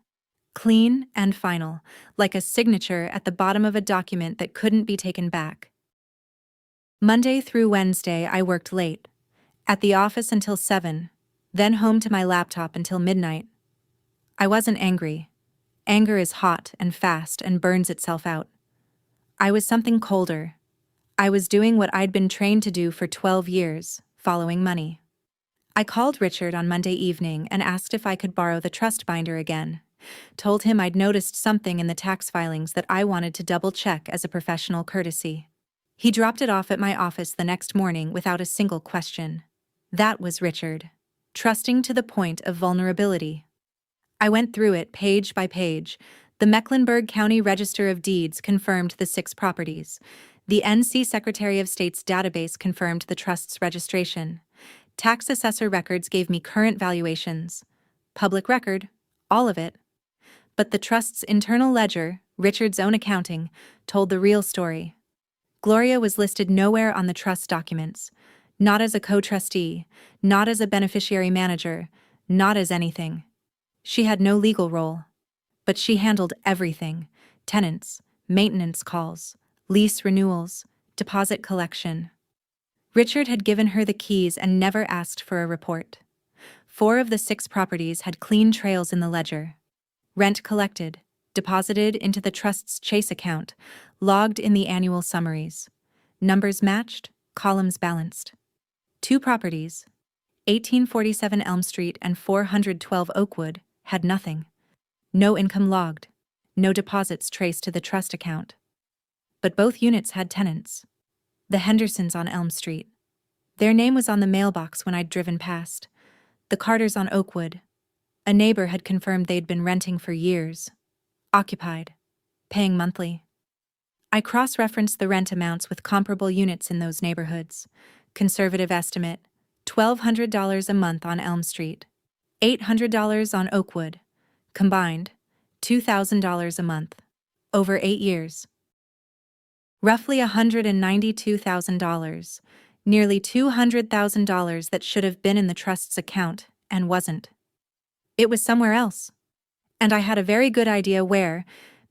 Clean and final, like a signature at the bottom of a document that couldn't be taken back. Monday through Wednesday, I worked late. At the office until 7, then home to my laptop until midnight. I wasn't angry. Anger is hot and fast and burns itself out. I was something colder. I was doing what I'd been trained to do for 12 years, following money. I called Richard on Monday evening and asked if I could borrow the trust binder again. Told him I'd noticed something in the tax filings that I wanted to double-check as a professional courtesy. He dropped it off at my office the next morning without a single question. That was Richard. Trusting to the point of vulnerability. I went through it page by page. The Mecklenburg County Register of Deeds confirmed the 6 properties. The NC Secretary of State's database confirmed the trust's registration. Tax assessor records gave me current valuations. Public record, all of it. But the trust's internal ledger, Richard's own accounting, told the real story. Gloria was listed nowhere on the trust documents. Not as a co-trustee, not as a beneficiary manager, not as anything. She had no legal role. But she handled everything: tenants, maintenance calls, lease renewals, deposit collection. Richard had given her the keys and never asked for a report. 4 of the 6 properties had clean trails in the ledger. Rent collected, deposited into the trust's Chase account, logged in the annual summaries. Numbers matched, columns balanced. 2 properties, 1847 Elm Street and 412 Oakwood, had nothing. No income logged, no deposits traced to the trust account. But both units had tenants. The Hendersons on Elm Street. Their name was on the mailbox when I'd driven past. The Carters on Oakwood. A neighbor had confirmed they'd been renting for years. Occupied. Paying monthly. I cross-referenced the rent amounts with comparable units in those neighborhoods. Conservative estimate, $1,200 a month on Elm Street. $800 on Oakwood. Combined, $2,000 a month. Over 8 years. Roughly $192,000. Nearly $200,000 that should have been in the trust's account and wasn't. It was somewhere else. And I had a very good idea where,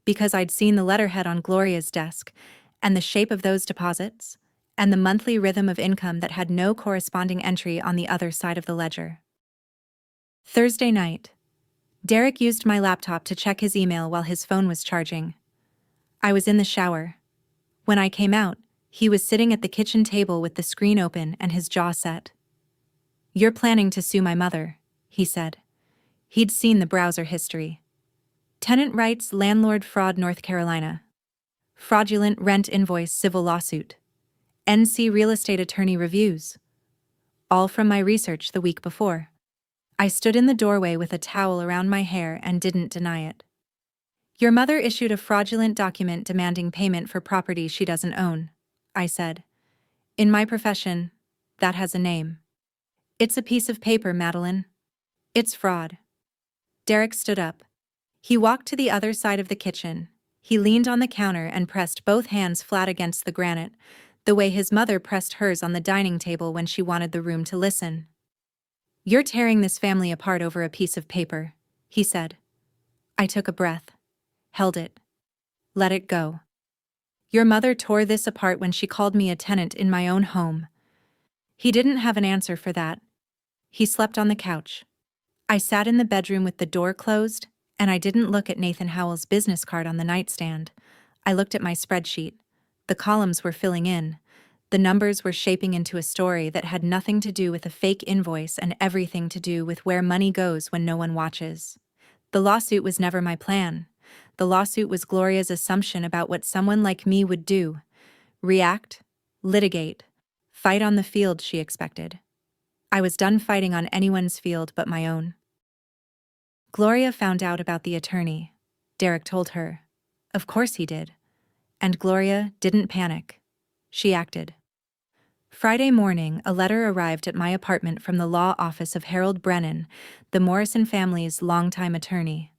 because I'd seen the letterhead on Gloria's desk, and the shape of those deposits, and the monthly rhythm of income that had no corresponding entry on the other side of the ledger. Thursday night. Derek used my laptop to check his email while his phone was charging. I was in the shower. When I came out, he was sitting at the kitchen table with the screen open and his jaw set. "You're planning to sue my mother," he said. He'd seen the browser history. Tenant rights, landlord fraud, North Carolina. Fraudulent rent invoice, civil lawsuit. NC real estate attorney reviews. All from my research the week before. I stood in the doorway with a towel around my hair and didn't deny it. "Your mother issued a fraudulent document demanding payment for property she doesn't own," I said. "In my profession, that has a name. It's a piece of paper, Madeline. It's fraud." Derek stood up. He walked to the other side of the kitchen. He leaned on the counter and pressed both hands flat against the granite, the way his mother pressed hers on the dining table when she wanted the room to listen. "You're tearing this family apart over a piece of paper," he said. I took a breath. Held it. Let it go. "Your mother tore this apart when she called me a tenant in my own home." He didn't have an answer for that. He slept on the couch. I sat in the bedroom with the door closed, and I didn't look at Nathan Howell's business card on the nightstand. I looked at my spreadsheet. The columns were filling in. The numbers were shaping into a story that had nothing to do with a fake invoice and everything to do with where money goes when no one watches. The lawsuit was never my plan. The lawsuit was Gloria's assumption about what someone like me would do. React, litigate, fight on the field she expected. I was done fighting on anyone's field but my own. Gloria found out about the attorney. Derek told her. Of course he did. And Gloria didn't panic. She acted. Friday morning, a letter arrived at my apartment from the law office of Harold Brennan, the Morrison family's longtime attorney.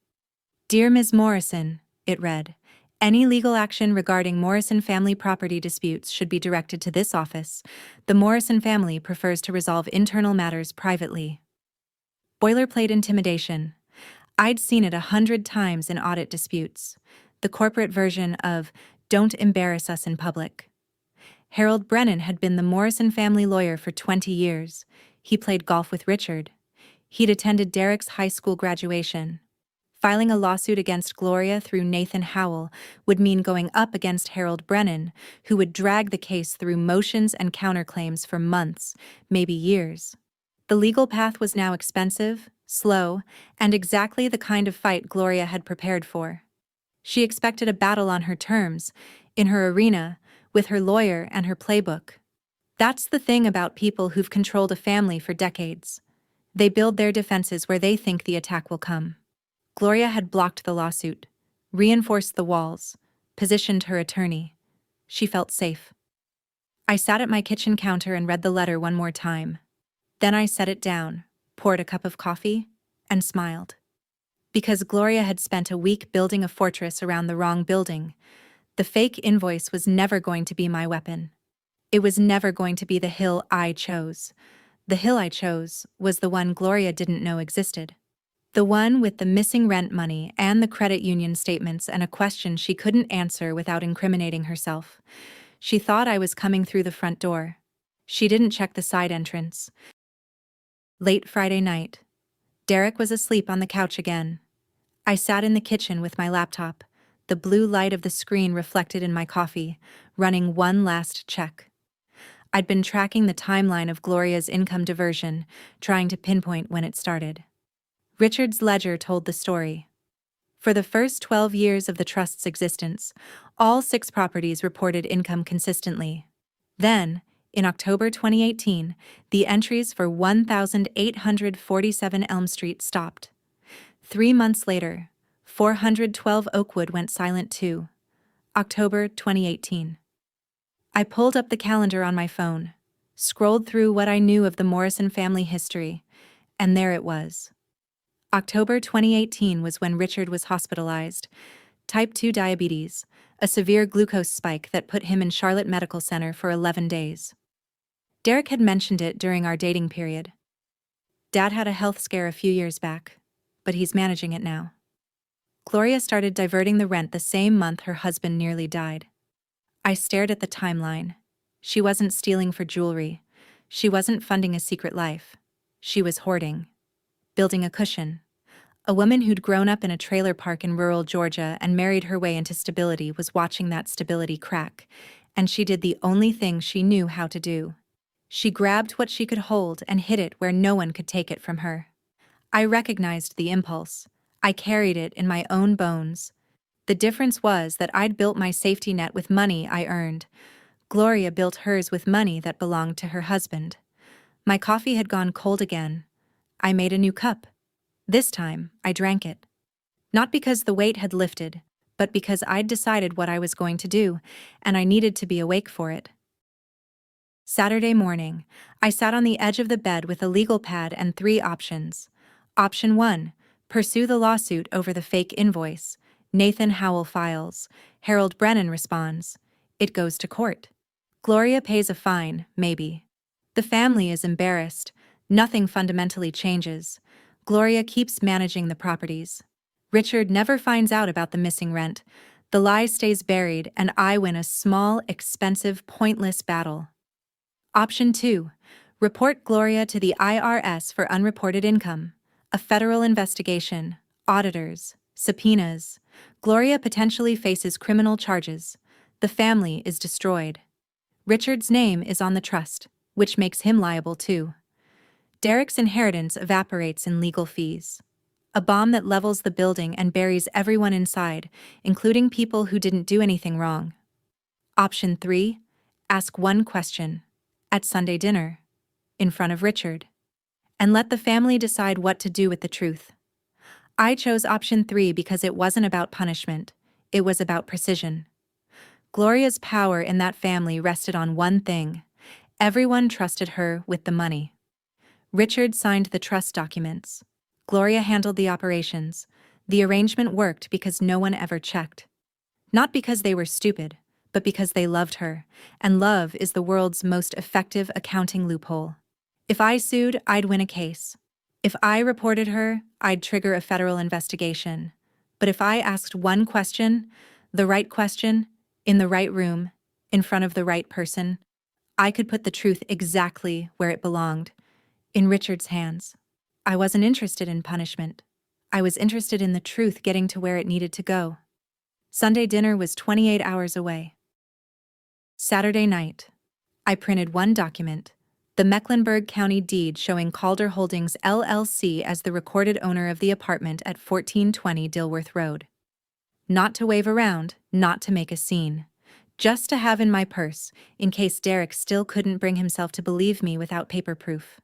"Dear Ms. Morrison," it read, "any legal action regarding Morrison family property disputes should be directed to this office. The Morrison family prefers to resolve internal matters privately." Boilerplate intimidation. I'd seen it 100 times in audit disputes. The corporate version of, "Don't embarrass us in public." Harold Brennan had been the Morrison family lawyer for 20 years. He played golf with Richard. He'd attended Derek's high school graduation. Filing a lawsuit against Gloria through Nathan Howell would mean going up against Harold Brennan, who would drag the case through motions and counterclaims for months, maybe years. The legal path was now expensive, slow, and exactly the kind of fight Gloria had prepared for. She expected a battle on her terms, in her arena, with her lawyer and her playbook. That's the thing about people who've controlled a family for decades. They build their defenses where they think the attack will come. Gloria had blocked the lawsuit, reinforced the walls, positioned her attorney. She felt safe. I sat at my kitchen counter and read the letter one more time. Then I set it down, poured a cup of coffee, and smiled. Because Gloria had spent a week building a fortress around the wrong building, the fake invoice was never going to be my weapon. It was never going to be the hill I chose. The hill I chose was the one Gloria didn't know existed. The one with the missing rent money and the credit union statements and a question she couldn't answer without incriminating herself. She thought I was coming through the front door. She didn't check the side entrance. Late Friday night. Derek was asleep on the couch again. I sat in the kitchen with my laptop, the blue light of the screen reflected in my coffee, running one last check. I'd been tracking the timeline of Gloria's income diversion, trying to pinpoint when it started. Richard's ledger told the story. For the first 12 years of the trust's existence, all 6 properties reported income consistently. Then, in October 2018, the entries for 1,847 Elm Street stopped. 3 months later, 412 Oakwood went silent too. October 2018. I pulled up the calendar on my phone, scrolled through what I knew of the Morrison family history, and there it was. October 2018 was when Richard was hospitalized. Type 2 diabetes, a severe glucose spike that put him in Charlotte Medical Center for 11 days. Derek had mentioned it during our dating period. Dad had a health scare a few years back, but he's managing it now. Gloria started diverting the rent the same month her husband nearly died. I stared at the timeline. She wasn't stealing for jewelry. She wasn't funding a secret life. She was hoarding. Building a cushion. A woman who'd grown up in a trailer park in rural Georgia and married her way into stability was watching that stability crack, and she did the only thing she knew how to do. She grabbed what she could hold and hid it where no one could take it from her. I recognized the impulse. I carried it in my own bones. The difference was that I'd built my safety net with money I earned. Gloria built hers with money that belonged to her husband. My coffee had gone cold again. I made a new cup. This time, I drank it. Not because the weight had lifted, but because I'd decided what I was going to do, and I needed to be awake for it. Saturday morning, I sat on the edge of the bed with a legal pad and 3 options. Option 1, pursue the lawsuit over the fake invoice. Nathan Howell files. Harold Brennan responds. It goes to court. Gloria pays a fine, maybe. The family is embarrassed. Nothing fundamentally changes. Gloria keeps managing the properties. Richard never finds out about the missing rent. The lie stays buried, and I win a small, expensive, pointless battle. Option 2. Report Gloria to the IRS for unreported income. A federal investigation. Auditors. Subpoenas. Gloria potentially faces criminal charges. The family is destroyed. Richard's name is on the trust, which makes him liable too. Derek's inheritance evaporates in legal fees. A bomb that levels the building and buries everyone inside, including people who didn't do anything wrong. Option 3. Ask one question. At Sunday dinner. In front of Richard. And let the family decide what to do with the truth. I chose option 3 because it wasn't about punishment. It was about precision. Gloria's power in that family rested on one thing. Everyone trusted her with the money. Richard signed the trust documents. Gloria handled the operations. The arrangement worked because no one ever checked. Not because they were stupid, but because they loved her, and love is the world's most effective accounting loophole. If I sued, I'd win a case. If I reported her, I'd trigger a federal investigation. But if I asked one question, the right question, in the right room, in front of the right person, I could put the truth exactly where it belonged, in Richard's hands. I wasn't interested in punishment. I was interested in the truth getting to where it needed to go. Sunday dinner was 28 hours away. Saturday night. I printed one document, the Mecklenburg County deed showing Calder Holdings LLC as the recorded owner of the apartment at 1420 Dilworth Road. Not to wave around, not to make a scene. Just to have in my purse, in case Derek still couldn't bring himself to believe me without paper proof.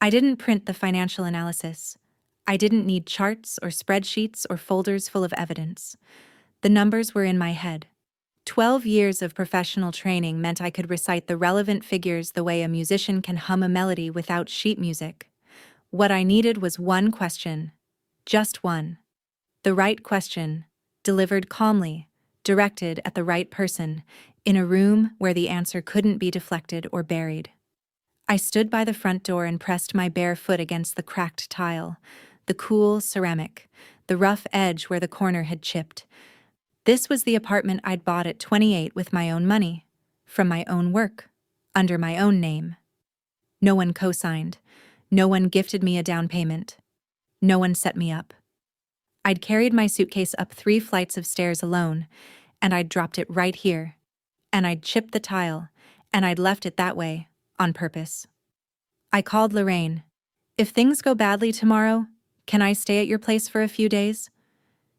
I didn't print the financial analysis. I didn't need charts or spreadsheets or folders full of evidence. The numbers were in my head. 12 years of professional training meant I could recite the relevant figures the way a musician can hum a melody without sheet music. What I needed was one question. Just one. The right question, delivered calmly, directed at the right person, in a room where the answer couldn't be deflected or buried. I stood by the front door and pressed my bare foot against the cracked tile, the cool ceramic, the rough edge where the corner had chipped. This was the apartment I'd bought at 28 with my own money, from my own work, under my own name. No one co-signed. No one gifted me a down payment. No one set me up. I'd carried my suitcase up 3 flights of stairs alone, and I'd dropped it right here, and I'd chipped the tile, and I'd left it that way, on purpose. I called Lorraine. If things go badly tomorrow, can I stay at your place for a few days?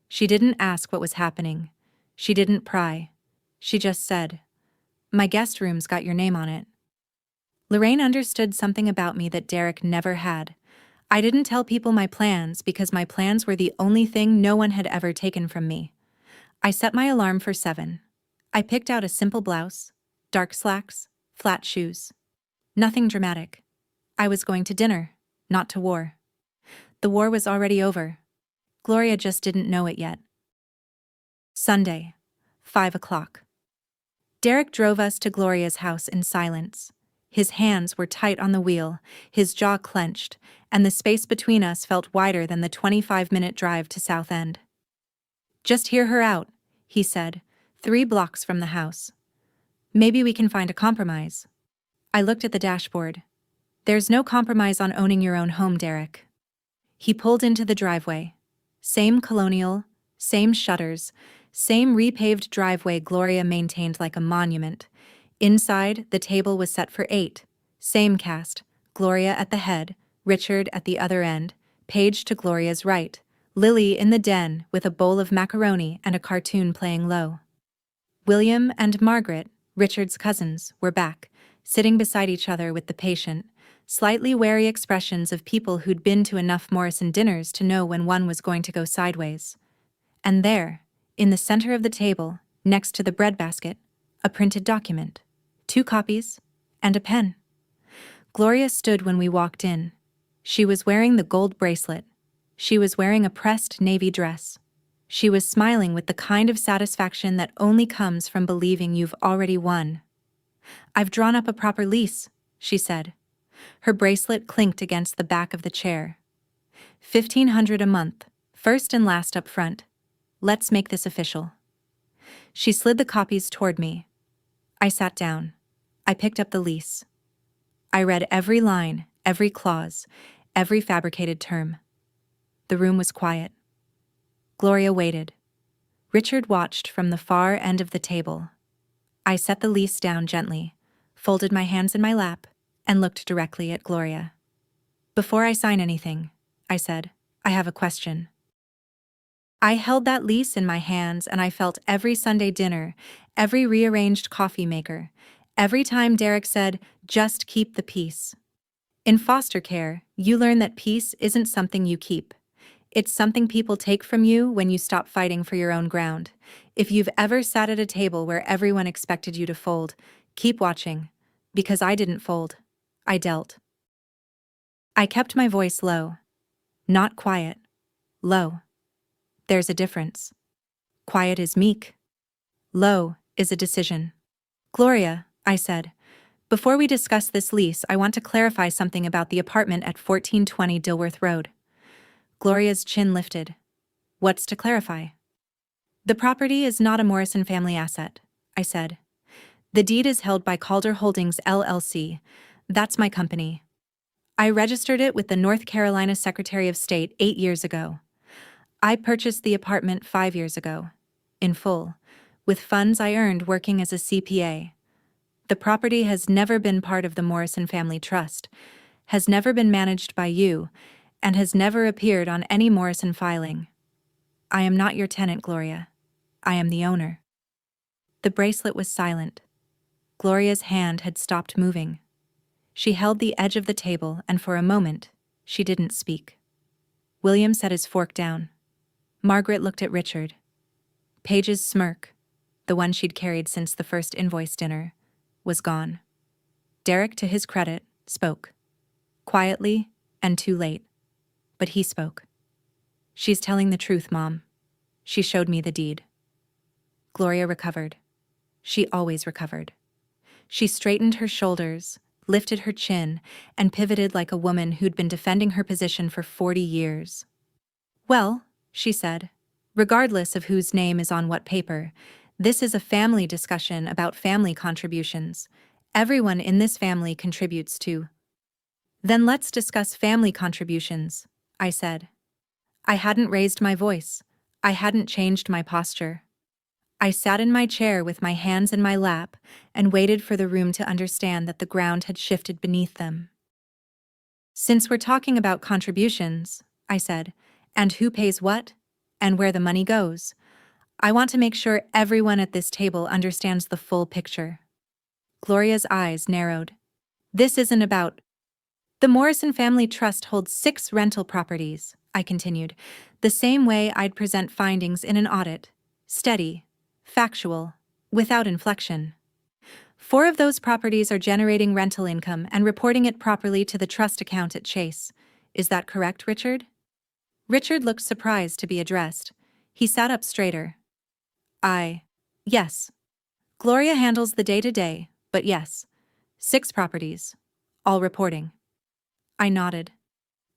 She didn't ask what was happening. She didn't pry. She just said, "My guest room's got your name on it." Lorraine understood something about me that Derek never had. I didn't tell people my plans because my plans were the only thing no one had ever taken from me. I set my alarm for 7. I picked out a simple blouse, dark slacks, flat shoes. Nothing dramatic. I was going to dinner, not to war. The war was already over. Gloria just didn't know it yet. Sunday, 5 o'clock. Derek drove us to Gloria's house in silence. His hands were tight on the wheel, his jaw clenched, and the space between us felt wider than the 25-minute drive to South End. "Just hear her out," he said, 3 blocks from the house. "Maybe we can find a compromise." I looked at the dashboard. "There's no compromise on owning your own home, Derek." He pulled into the driveway. Same colonial, same shutters, same repaved driveway Gloria maintained like a monument. Inside, the table was set for 8. Same cast, Gloria at the head, Richard at the other end, Paige to Gloria's right, Lily in the den with a bowl of macaroni and a cartoon playing low. William and Margaret, Richard's cousins, were back, sitting beside each other with the patient, slightly wary expressions of people who'd been to enough Morrison dinners to know when one was going to go sideways. And there, in the center of the table, next to the breadbasket, a printed document, 2 copies, and a pen. Gloria stood when we walked in. She was wearing the gold bracelet. She was wearing a pressed navy dress. She was smiling with the kind of satisfaction that only comes from believing you've already won. "I've drawn up a proper lease," she said. Her bracelet clinked against the back of the chair. $1,500 a month, first and last up front. Let's make this official. She slid the copies toward me. I sat down. I picked up the lease. I read every line, every clause, every fabricated term. The room was quiet. Gloria waited. Richard watched from the far end of the table. I set the lease down gently, folded my hands in my lap, and looked directly at Gloria. "Before I sign anything," I said, "I have a question." I held that lease in my hands and I felt every Sunday dinner, every rearranged coffee maker, every time Derek said, "Just keep the peace." In foster care, you learn that peace isn't something you keep. It's something people take from you when you stop fighting for your own ground. If you've ever sat at a table where everyone expected you to fold, keep watching, because I didn't fold. I dealt. I kept my voice low. Not quiet. Low. There's a difference. Quiet is meek. Low is a decision. "Gloria," I said, Before we discuss this lease, I want to clarify something about the apartment at 1420 Dilworth Road. Gloria's chin lifted. What's to clarify? The property is not a Morrison family asset, I said. The deed is held by Calder Holdings LLC. That's my company. I registered it with the North Carolina Secretary of State 8 years ago. I purchased the apartment 5 years ago, in full, with funds I earned working as a CPA. The property has never been part of the Morrison Family Trust, has never been managed by you, and has never appeared on any Morrison filing. I am not your tenant, Gloria. I am the owner. The bracelet was silent. Gloria's hand had stopped moving. She held the edge of the table, and for a moment, she didn't speak. William set his fork down. Margaret looked at Richard. Paige's smirk, the one she'd carried since the first invoice dinner, was gone. Derek, to his credit, spoke. Quietly and too late. But he spoke. She's telling the truth, Mom. She showed me the deed. Gloria recovered. She always recovered. She straightened her shoulders, lifted her chin, and pivoted like a woman who'd been defending her position for 40 years. Well, she said, regardless of whose name is on what paper, this is a family discussion about family contributions. Everyone in this family contributes to. Then let's discuss family contributions, I said. I hadn't raised my voice. I hadn't changed my posture. I sat in my chair with my hands in my lap and waited for the room to understand that the ground had shifted beneath them. Since we're talking about contributions, I said, and who pays what, and where the money goes, I want to make sure everyone at this table understands the full picture. Gloria's eyes narrowed. This isn't about. The Morrison Family Trust holds 6 rental properties, I continued, the same way I'd present findings in an audit. Steady, factual, without inflection. 4 of those properties are generating rental income and reporting it properly to the trust account at Chase. Is that correct, Richard? Richard looked surprised to be addressed. He sat up straighter. Yes. Gloria handles the day-to-day, but yes. 6 properties. All reporting. I nodded.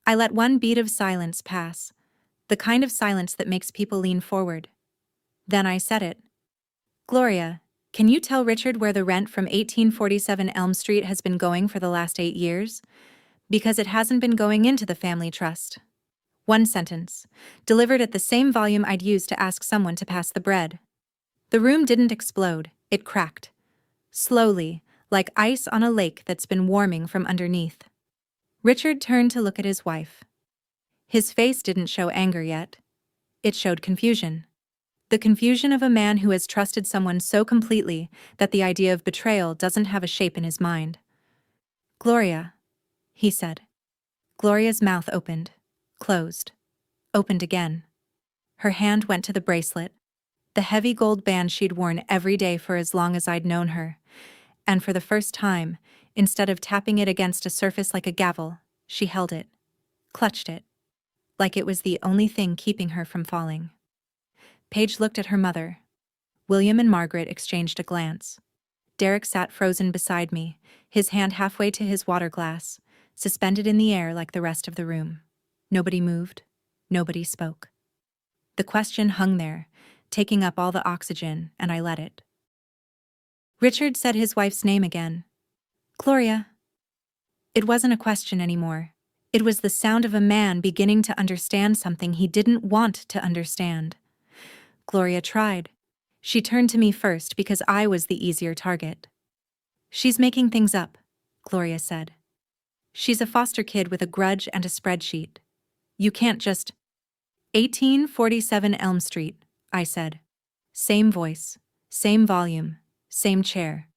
I let one beat of silence pass, the kind of silence that makes people lean forward. Then I said it. Gloria, can you tell Richard where the rent from 1847 Elm Street has been going for the last 8 years? Because it hasn't been going into the family trust. One sentence, delivered at the same volume I'd used to ask someone to pass the bread. The room didn't explode, it cracked. Slowly, like ice on a lake that's been warming from underneath. Richard turned to look at his wife. His face didn't show anger yet. It showed confusion. The confusion of a man who has trusted someone so completely that the idea of betrayal doesn't have a shape in his mind. Gloria, he said. Gloria's mouth opened, closed, opened again. Her hand went to the bracelet, the heavy gold band she'd worn every day for as long as I'd known her, and for the first time, instead of tapping it against a surface like a gavel, she held it, clutched it, like it was the only thing keeping her from falling. Paige looked at her mother. William and Margaret exchanged a glance. Derek sat frozen beside me, his hand halfway to his water glass, suspended in the air like the rest of the room. Nobody moved. Nobody spoke. The question hung there, taking up all the oxygen, and I let it. Richard said his wife's name again. Gloria. It wasn't a question anymore. It was the sound of a man beginning to understand something he didn't want to understand. Gloria tried. She turned to me first because I was the easier target. She's making things up, Gloria said. She's a foster kid with a grudge and a spreadsheet. You can't just. 1847 Elm Street, I said. Same voice, same volume, same chair.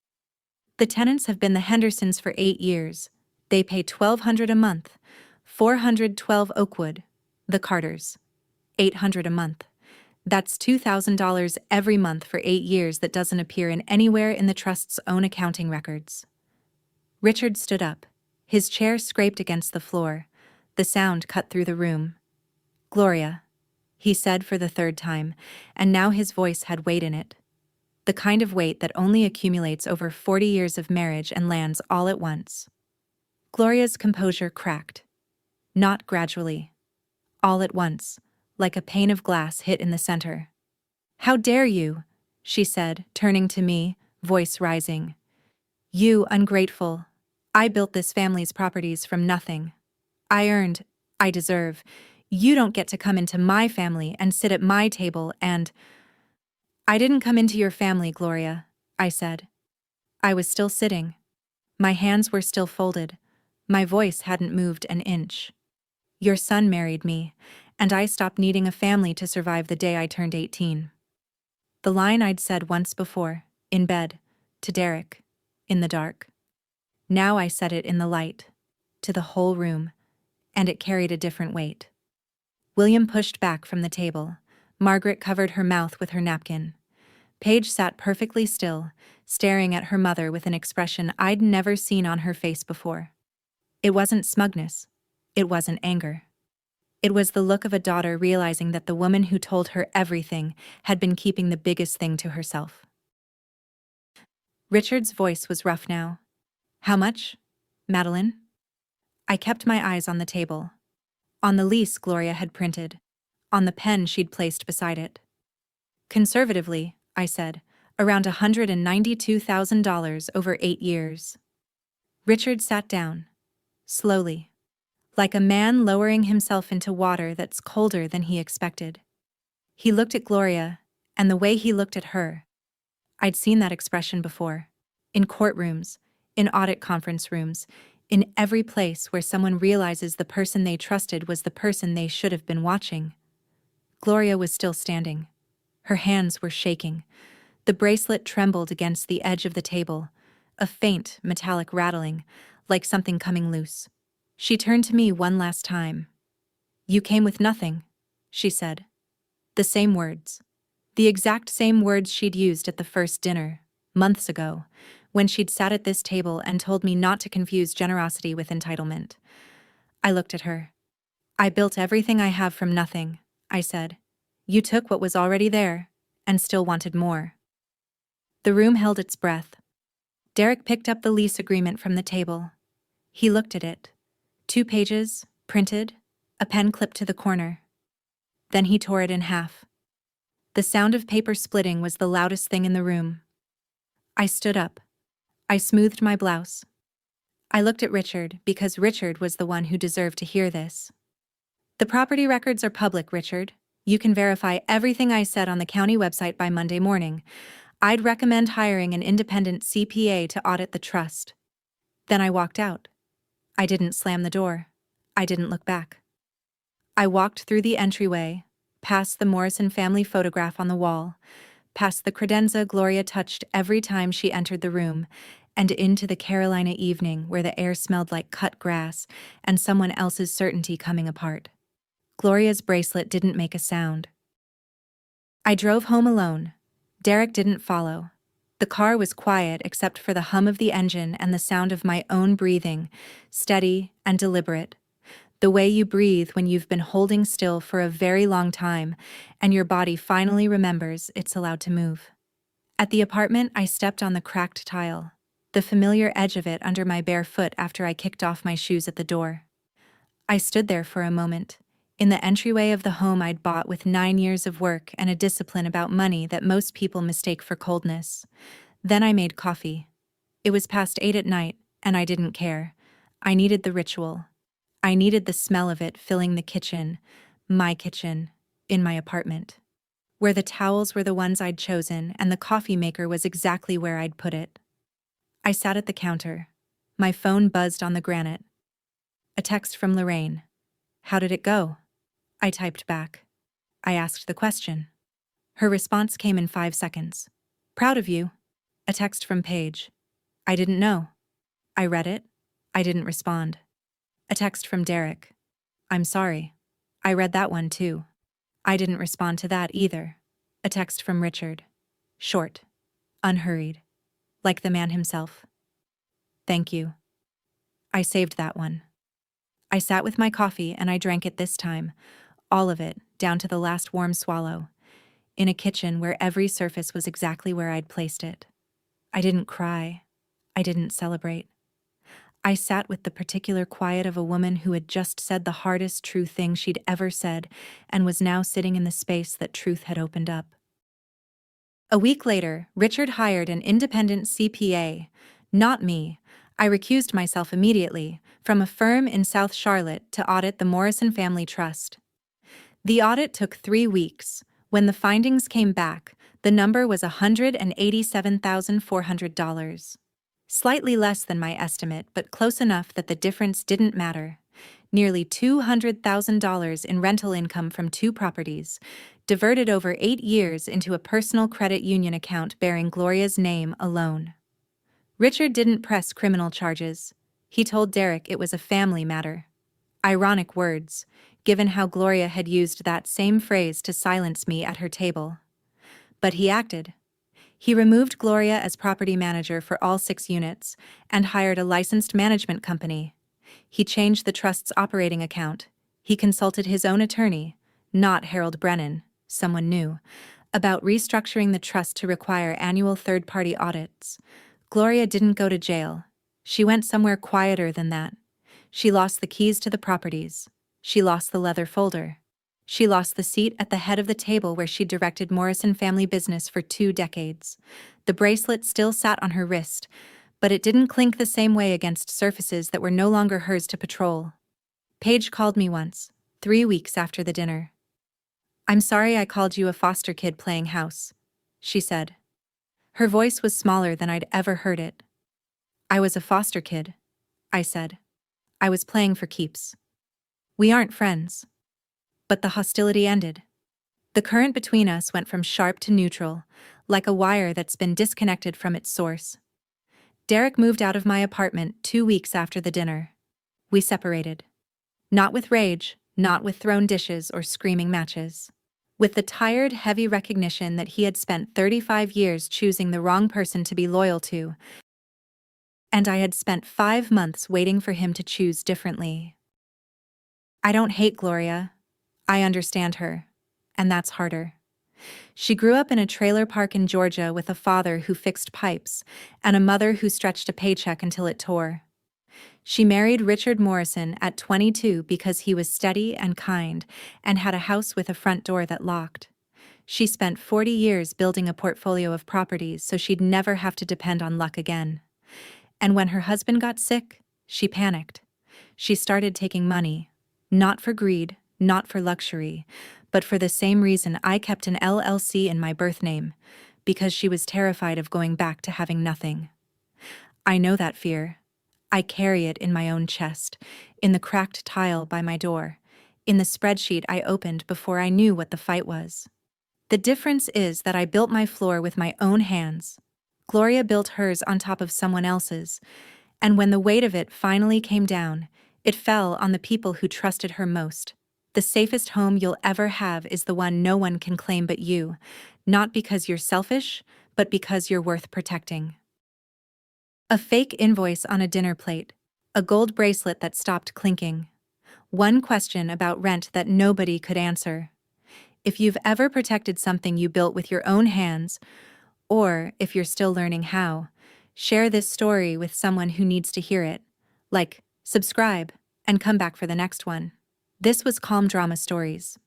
The tenants have been the Hendersons for 8 years. They pay $1,200 a month. 412 Oakwood. The Carters. $800 a month. That's $2,000 every month for 8 years that doesn't appear in anywhere in the trust's own accounting records. Richard stood up. His chair scraped against the floor. The sound cut through the room. Gloria, he said for the 3rd time, and now his voice had weight in it. the kind of weight that only accumulates over 40 years of marriage and lands all at once. Gloria's composure cracked. Not gradually. All at once, like a pane of glass hit in the center. "How dare you?" she said, turning to me, voice rising. "You ungrateful. I built this family's properties from nothing. I deserve. You don't get to come into my family and sit at my table and—" "I didn't come into your family, Gloria," I said. I was still sitting. My hands were still folded. My voice hadn't moved an inch. "Your son married me, and I stopped needing a family to survive the day I turned 18. The line I'd said once before, in bed, to Derek, in the dark. Now I said it in the light, to the whole room, and it carried a different weight. William pushed back from the table. Margaret covered her mouth with her napkin. Paige sat perfectly still, staring at her mother with an expression I'd never seen on her face before. It wasn't smugness. It wasn't anger. It was the look of a daughter realizing that the woman who told her everything had been keeping the biggest thing to herself. Richard's voice was rough now. "How much, Madeline?" I kept my eyes on the table. On the lease Gloria had printed. On the pen she'd placed beside it. "Conservatively," I said, "around $192,000 over 8 years. Richard sat down. Slowly. Like a man lowering himself into water that's colder than he expected. He looked at Gloria, and the way he looked at her. I'd seen that expression before. In courtrooms, in audit conference rooms, in every place where someone realizes the person they trusted was the person they should have been watching. Gloria was still standing. Her hands were shaking. The bracelet trembled against the edge of the table, a faint, metallic rattling, like something coming loose. She turned to me one last time. "You came with nothing," she said. The same words. The exact same words she'd used at the first dinner, months ago, when she'd sat at this table and told me not to confuse generosity with entitlement. I looked at her. "I built everything I have from nothing," I said. "You took what was already there, and still wanted more." The room held its breath. Derek picked up the lease agreement from the table. He looked at it. 2 pages, printed, a pen clipped to the corner. Then he tore it in half. The sound of paper splitting was the loudest thing in the room. I stood up. I smoothed my blouse. I looked at Richard because Richard was the one who deserved to hear this. "The property records are public, Richard. You can verify everything I said on the county website by Monday morning. I'd recommend hiring an independent CPA to audit the trust." Then I walked out. I didn't slam the door. I didn't look back. I walked through the entryway, past the Morrison family photograph on the wall, past the credenza Gloria touched every time she entered the room, and into the Carolina evening where the air smelled like cut grass and someone else's certainty coming apart. Gloria's bracelet didn't make a sound. I drove home alone. Derek didn't follow. The car was quiet except for the hum of the engine and the sound of my own breathing, steady and deliberate. The way you breathe when you've been holding still for a very long time and your body finally remembers it's allowed to move. At the apartment, I stepped on the cracked tile, the familiar edge of it under my bare foot after I kicked off my shoes at the door. I stood there for a moment, in the entryway of the home I'd bought with 9 years of work and a discipline about money that most people mistake for coldness. Then I made coffee. It was past 8 at night, and I didn't care. I needed the ritual. I needed the smell of it filling the kitchen, my kitchen, in my apartment, where the towels were the ones I'd chosen and the coffee maker was exactly where I'd put it. I sat at the counter. My phone buzzed on the granite. A text from Lorraine. "How did it go?" I typed back. I asked the question. Her response came in 5 seconds. "Proud of you." A text from Paige. "I didn't know." I read it. I didn't respond. A text from Derek. "I'm sorry." I read that one too. I didn't respond to that either. A text from Richard. Short. Unhurried. Like the man himself. "Thank you." I saved that one. I sat with my coffee and I drank it this time, all of it, down to the last warm swallow. in a kitchen where every surface was exactly where I'd placed it. I didn't cry. I didn't celebrate. I sat with the particular quiet of a woman who had just said the hardest true thing she'd ever said and was now sitting in the space that truth had opened up. A week later, Richard hired an independent CPA. Not me. I recused myself immediately from a firm in South Charlotte to audit the Morrison Family Trust. The audit took 3 weeks. When the findings came back, the number was $187,400. Slightly less than my estimate, but close enough that the difference didn't matter. Nearly $200,000 in rental income from 2 properties, diverted over 8 years into a personal credit union account bearing Gloria's name alone. Richard didn't press criminal charges. He told Derek it was a family matter. Ironic words, given how Gloria had used that same phrase to silence me at her table. But he acted. He removed Gloria as property manager for all 6 units and hired a licensed management company. He changed the trust's operating account. He consulted his own attorney, not Harold Brennan, someone new, about restructuring the trust to require annual third-party audits. Gloria didn't go to jail. She went somewhere quieter than that. She lost the keys to the properties. She lost the leather folder. She lost the seat at the head of the table where she'd directed Morrison family business for 2 decades. The bracelet still sat on her wrist, but it didn't clink the same way against surfaces that were no longer hers to patrol. Paige called me once, 3 weeks after the dinner. "I'm sorry I called you a foster kid playing house," she said. Her voice was smaller than I'd ever heard it. "I was a foster kid," I said. "I was playing for keeps. We aren't friends." But the hostility ended. The current between us went from sharp to neutral, like a wire that's been disconnected from its source. Derek moved out of my apartment 2 weeks after the dinner. We separated. Not with rage, not with thrown dishes or screaming matches. With the tired, heavy recognition that he had spent 35 years choosing the wrong person to be loyal to, and I had spent 5 months waiting for him to choose differently. I don't hate Gloria. I understand her, and that's harder. She grew up in a trailer park in Georgia with a father who fixed pipes and a mother who stretched a paycheck until it tore. She married Richard Morrison at 22 because he was steady and kind and had a house with a front door that locked. She spent 40 years building a portfolio of properties so she'd never have to depend on luck again. And when her husband got sick, she panicked. She started taking money, not for greed, not for luxury, but for the same reason I kept an LLC in my birth name, because she was terrified of going back to having nothing. I know that fear. I carry it in my own chest, in the cracked tile by my door, in the spreadsheet I opened before I knew what the fight was. The difference is that I built my floor with my own hands. Gloria built hers on top of someone else's, and when the weight of it finally came down, it fell on the people who trusted her most. The safest home you'll ever have is the one no one can claim but you, not because you're selfish, but because you're worth protecting. A fake invoice on a dinner plate, a gold bracelet that stopped clinking, one question about rent that nobody could answer. If you've ever protected something you built with your own hands, or if you're still learning how, share this story with someone who needs to hear it. Like, subscribe, and come back for the next one. This was Calm Drama Stories.